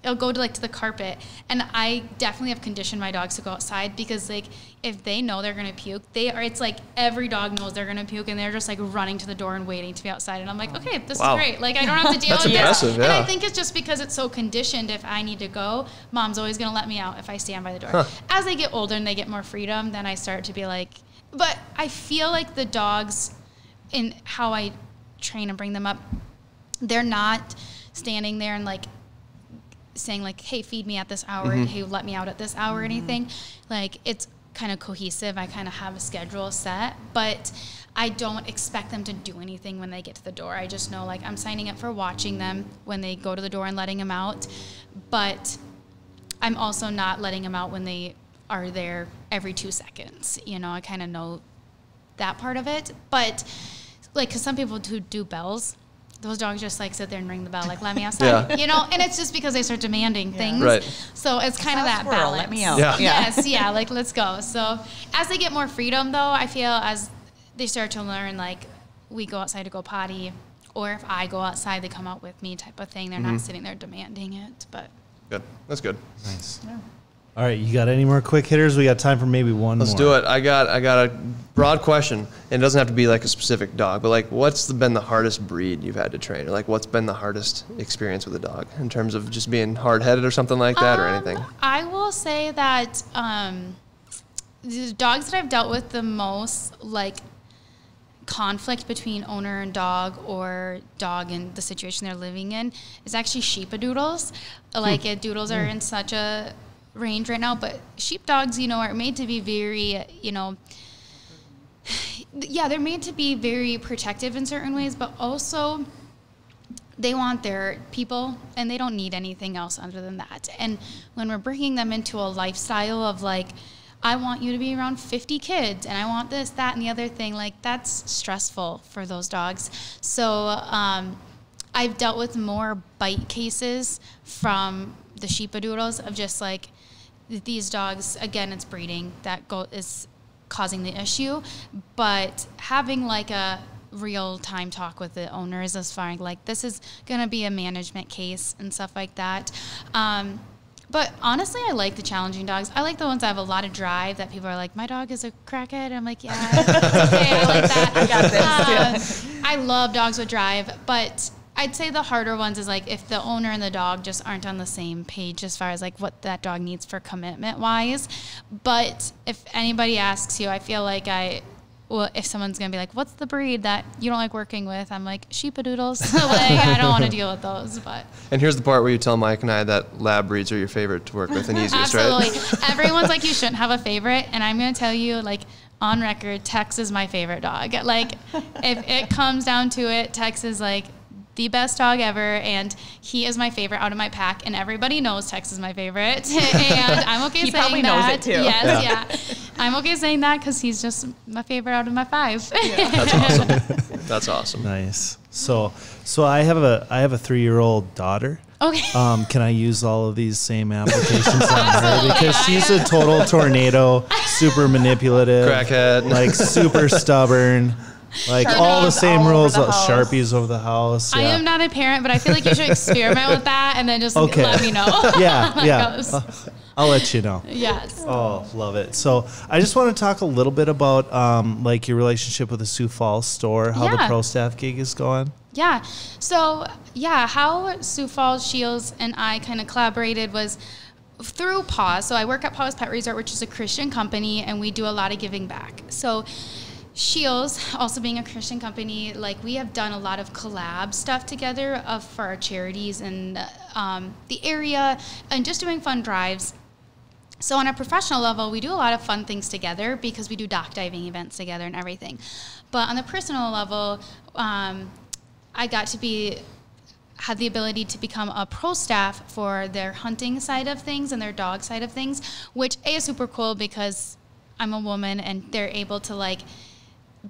it'll go to the carpet. And I definitely have conditioned my dogs to go outside because like if they know they're gonna puke, it's like every dog knows they're gonna puke and they're just like running to the door and waiting to be outside. And I'm like, okay, this is great. Like I don't have to deal with this. Yeah. And I think it's just because it's so conditioned. If I need to go, mom's always gonna let me out if I stand by the door. As they get older and they get more freedom, then I start to be like, but I feel like the dogs in how I train and bring them up, they're not standing there and like saying like, hey, feed me at this hour, hey, let me out at this hour or anything. Like it's kind of cohesive. I kind of have a schedule set, but I don't expect them to do anything when they get to the door. I just know like I'm signing up for watching them when they go to the door and letting them out, but I'm also not letting them out when they are there every 2 seconds. You know, I kind of know that part of it, but like, cause some people who do bells, those dogs just like sit there and ring the bell, like let me outside, you know, and it's just because they start demanding things. Right. So it's kind of that balance. Let me out. Yeah. Yes, yeah, like let's go. So as they get more freedom though, I feel as they start to learn, like we go outside to go potty, or if I go outside, they come out with me type of thing. They're not sitting there demanding it, but. Good. That's good. Nice. Yeah. All right, you got any more quick hitters? We got time for maybe one more. Let's do it. I got a broad question, and it doesn't have to be like a specific dog, but like what's been the hardest breed you've had to train, or like what's been the hardest experience with a dog in terms of just being hard-headed or something like that, or anything? I will say that the dogs that I've dealt with the most, like conflict between owner and dog or dog and the situation they're living in, is actually sheepadoodles. Like doodles are in such a range right now, but sheepdogs, you know, are made to be very, you know, they're made to be very protective in certain ways, but also they want their people and they don't need anything else other than that. And when we're bringing them into a lifestyle of like, I want you to be around 50 kids and I want this, that, and the other thing, like that's stressful for those dogs. So I've dealt with more bite cases from the sheepadoodles of just like, these dogs, again, it's breeding that is causing the issue, but having like a real-time talk with the owners as far as like, this is going to be a management case and stuff like that. But honestly, I like the challenging dogs. I like the ones that have a lot of drive that people are like, my dog is a crackhead. I'm like, yeah, it's okay, I like that. I got this. I love dogs with drive, but I'd say the harder ones is like if the owner and the dog just aren't on the same page as far as like what that dog needs for commitment wise. But if anybody asks you, I feel like if someone's going to be like, what's the breed that you don't like working with? I'm like, sheepadoodles. Like, I don't want to deal with those. But. And here's the part where you tell Mike and I that lab breeds are your favorite to work with and easiest, Absolutely. right? Everyone's like, you shouldn't have a favorite. And I'm going to tell you, like, on record, Tex is my favorite dog. Like, if it comes down to it, Tex is like the best dog ever, and he is my favorite out of my pack, and everybody knows Tex is my favorite, and I'm okay saying that. He probably knows it too. Yes, yeah. I'm okay saying that because he's just my favorite out of my 5. Yeah. That's awesome. That's awesome. Nice. So I have a 3-year-old daughter. Okay. Can I use all of these same applications on her? Because she's a total tornado, super manipulative, crackhead, like super stubborn. Like all the same rules, Sharpies over the house. Yeah. I am not a parent, but I feel like you should experiment with that and then just let me know. Yeah. I'll let you know. Yes. Oh, love it. So I just want to talk a little bit about like your relationship with the Sioux Falls store, how the pro staff gig is going. Yeah. So how Sioux Falls, SCHEELS, and I kind of collaborated was through Paws. So I work at Paws Pet Resort, which is a Christian company, and we do a lot of giving back. So SCHEELS, also being a Christian company, like we have done a lot of collab stuff together for our charities in the area and just doing fun drives. So on a professional level, we do a lot of fun things together because we do dock diving events together and everything. But on the personal level, I got to had the ability to become a pro staff for their hunting side of things and their dog side of things, which is super cool because I'm a woman and they're able to like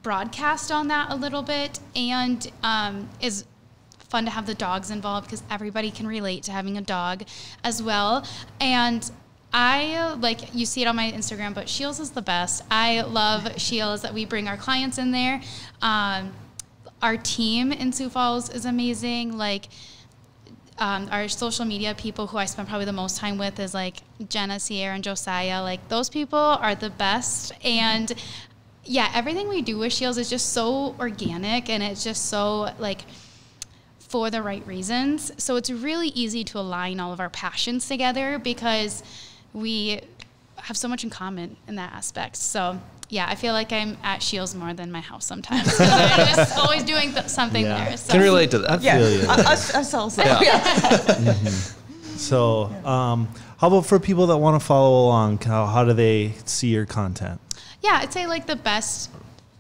broadcast on that a little bit, and is fun to have the dogs involved because everybody can relate to having a dog as well. And I like, you see it on my Instagram, but SCHEELS is the best. I love SCHEELS that we bring our clients in there. Our team in Sioux Falls is amazing. Like our social media people who I spend probably the most time with is like Jenna, Sierra, and Josiah. Like those people are the best. And yeah, everything we do with SCHEELS is just so organic, and it's just so like for the right reasons. So it's really easy to align all of our passions together because we have so much in common in that aspect. So yeah, I feel like I'm at SCHEELS more than my house sometimes. I'm just always doing something there. So. Can relate to that. Yeah, feel you. us also. Yeah. So, how about for people that want to follow along? How do they see your content? Yeah, I'd say like the best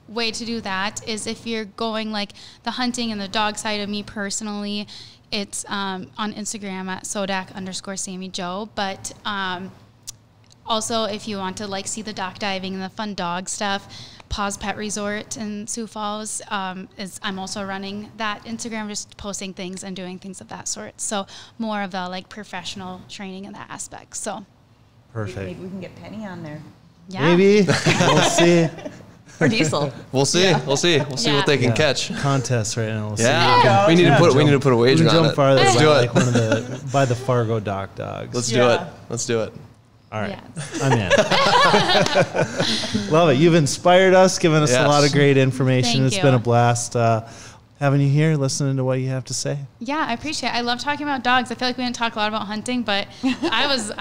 way to do that is if you're going like the hunting and the dog side of me personally, it's on Instagram at Sodak_SammyJoe. But also, if you want to like see the dock diving and the fun dog stuff, Paws Pet Resort in Sioux Falls I'm also running that Instagram, just posting things and doing things of that sort. So more of the like professional training in that aspect. So Perfect. Maybe we can get Penny on there. yeah, Maybe. We'll see. Or Diesel. We'll see. Yeah. We'll see. We'll see what they can catch. Contest right now. We'll Yeah. see. We need to put a wager We can on jump it. farther Let's by, do like it. one of the by the Fargo dock dogs. Let's do it. Let's do it. All right. Yes. I'm in. Love it. You've inspired us, given us a lot of great information. Thank It's you. been a blast having you here, listening to what you have to say. Yeah, I appreciate it. I love talking about dogs. I feel like we didn't talk a lot about hunting, but I was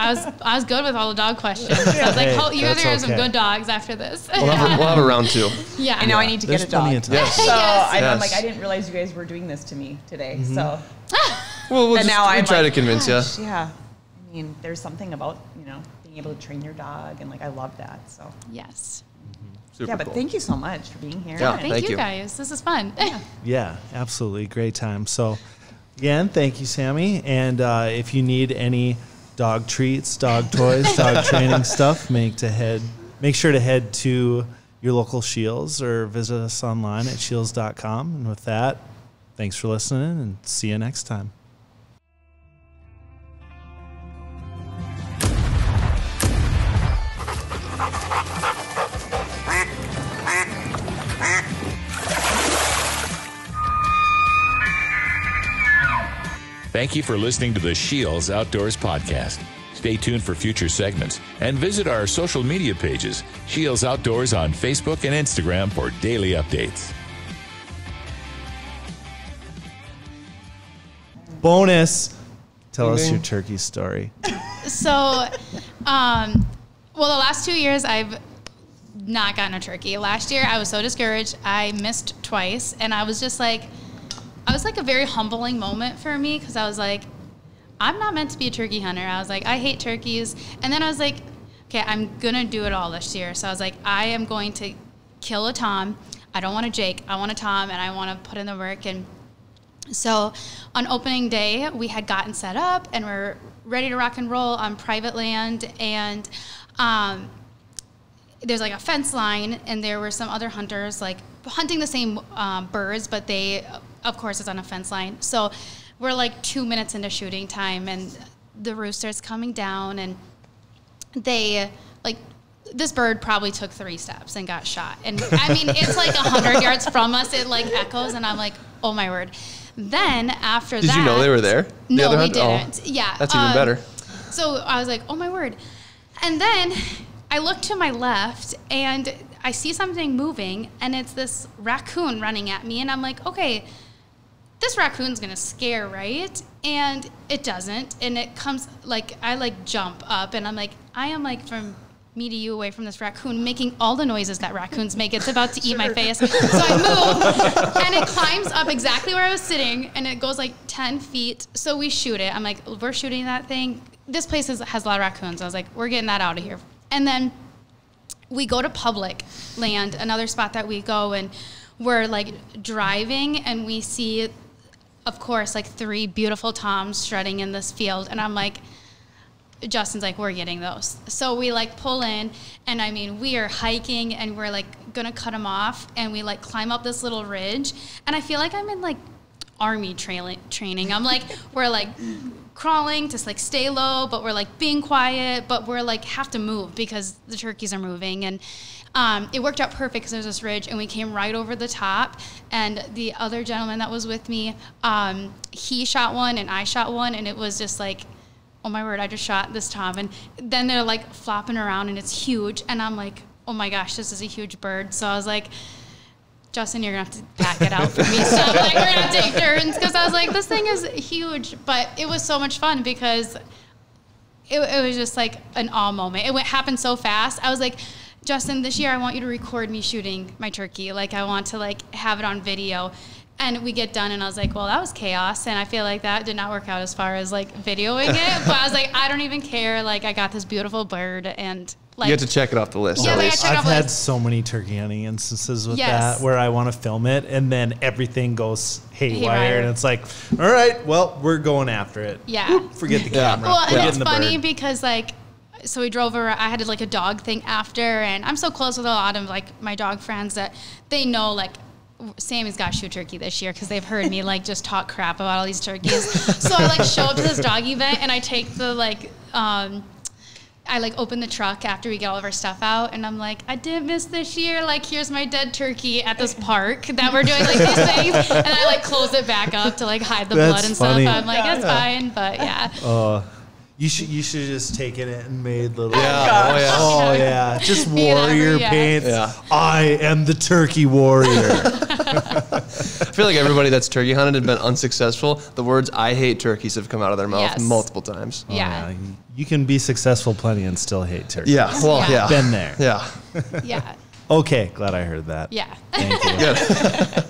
good with all the dog questions. So I was like, Hey, oh, you guys are that's gonna have some okay. good dogs after this. We'll have a round 2. Yeah. I know I need to There's get a dog. plenty of time. Yes. So Yes. I'm Yes. like, I didn't realize you guys were doing this to me today. So Well, we'll and now I'm try like, to convince you. gosh, yeah. I mean, there's something about being able to train your dog, and like I love that. So Yes. Super yeah, but cool. thank you so much for being here. Yeah. Thank Thank you you. guys. This is fun. Yeah, absolutely. Great time. So, again, thank you, Sammy. And if you need any dog treats, dog toys, dog training stuff, make sure to head to your local SCHEELS or visit us online at scheels.com. And with that, thanks for listening, and see you next time. Thank you for listening to the SCHEELS Outdoors podcast. Stay tuned for future segments and visit our social media pages, SCHEELS Outdoors on Facebook and Instagram for daily updates. Bonus. Tell us Ding. your turkey story. So, well, the last 2 years I've not gotten a turkey. Last year I was so discouraged. I missed twice, and I was like a very humbling moment for me because I was like, I'm not meant to be a turkey hunter. I was like, I hate turkeys. And then I was like, okay, I'm going to do it all this year. So I was like, I am going to kill a tom. I don't want a Jake. I want a tom, and I want to put in the work. And so on opening day, we had gotten set up, and we're ready to rock and roll on private land. And there's like a fence line, and there were some other hunters like hunting the same birds, but they, of course, it's on a fence line. So we're like 2 minutes into shooting time, and the rooster's coming down, and they like, this bird probably took 3 steps and got shot. And I mean, it's like 100 yards from us. It like echoes, and I'm like, oh my word. Then after that. Did you know they were there? The No, other we hunter? Oh, didn't. Yeah. That's even better. So I was like, oh my word. And then I look to my left, and I see something moving, and it's this raccoon running at me. And I'm like, okay, this raccoon's gonna scare, right? And it doesn't. And it comes, like, I like jump up, and I'm like, I am like from me to you away from this raccoon, making all the noises that raccoons make. It's about to eat my face. So I move, and it climbs up exactly where I was sitting, and it goes like 10 feet. So we shoot it. I'm like, we're shooting that thing. This place has a lot of raccoons. I was like, we're getting that out of here. And then we go to public land, another spot that we go, and we're like driving, and we see, of course, like 3 beautiful toms strutting in this field. And I'm like, Justin's like, we're getting those. So we like pull in, and I mean, we are hiking, and we're like gonna cut them off, and we like climb up this little ridge, and I feel like I'm in like army training. I'm like, we're like crawling to like stay low, but we're like being quiet, but we're like have to move because the turkeys are moving. And it worked out perfect because there's this ridge, and we came right over the top. And the other gentleman that was with me, he shot one and I shot one, and it was just like, oh my word, I just shot this tom. And then they're like flopping around, and it's huge. And I'm like, oh my gosh, this is a huge bird. So I was like, Justin, you're going to have to pack it out for me. So I'm like, we're going to take turns, because I was like, this thing is huge. But it was so much fun because it was just like an awe moment. It happened so fast. I was like, Justin, this year I want you to record me shooting my turkey. Like, I want to like have it on video. And we get done, and I was like, well, that was chaos. And I feel like that did not work out as far as like videoing it. But I was like, I don't even care. Like, I got this beautiful bird, and like, you have to check it off the list. Yeah, I've had so many turkey hunting instances with that where I want to film it, and then everything goes haywire, and it's like, all right, well, we're going after it. Yeah. Whoop, forget the camera. Well, and it's funny because like, so we drove over, I had like a dog thing after, and I'm so close with a lot of like my dog friends that they know like, Sammy's got to shoot turkey this year, because they've heard me like just talk crap about all these turkeys. So I like show up to this dog event, and I take the like, I like open the truck after we get all of our stuff out, and I'm like, I didn't miss this year. Like, here's my dead turkey at this park that we're doing like these things, and I like close it back up to like hide the blood and funny. stuff. I'm like, it's fine, but yeah. You should just taken it and made little. Oh yeah. Just warrior paints. Yeah. I am the turkey warrior. I feel like everybody that's turkey hunted and been unsuccessful, the words "I hate turkeys" have come out of their mouth multiple times. Yeah. You can be successful plenty and still hate turkeys. Yeah. Well, yeah. Been there. Yeah. Yeah. Okay. Glad I heard that. Yeah. Thank you. Good.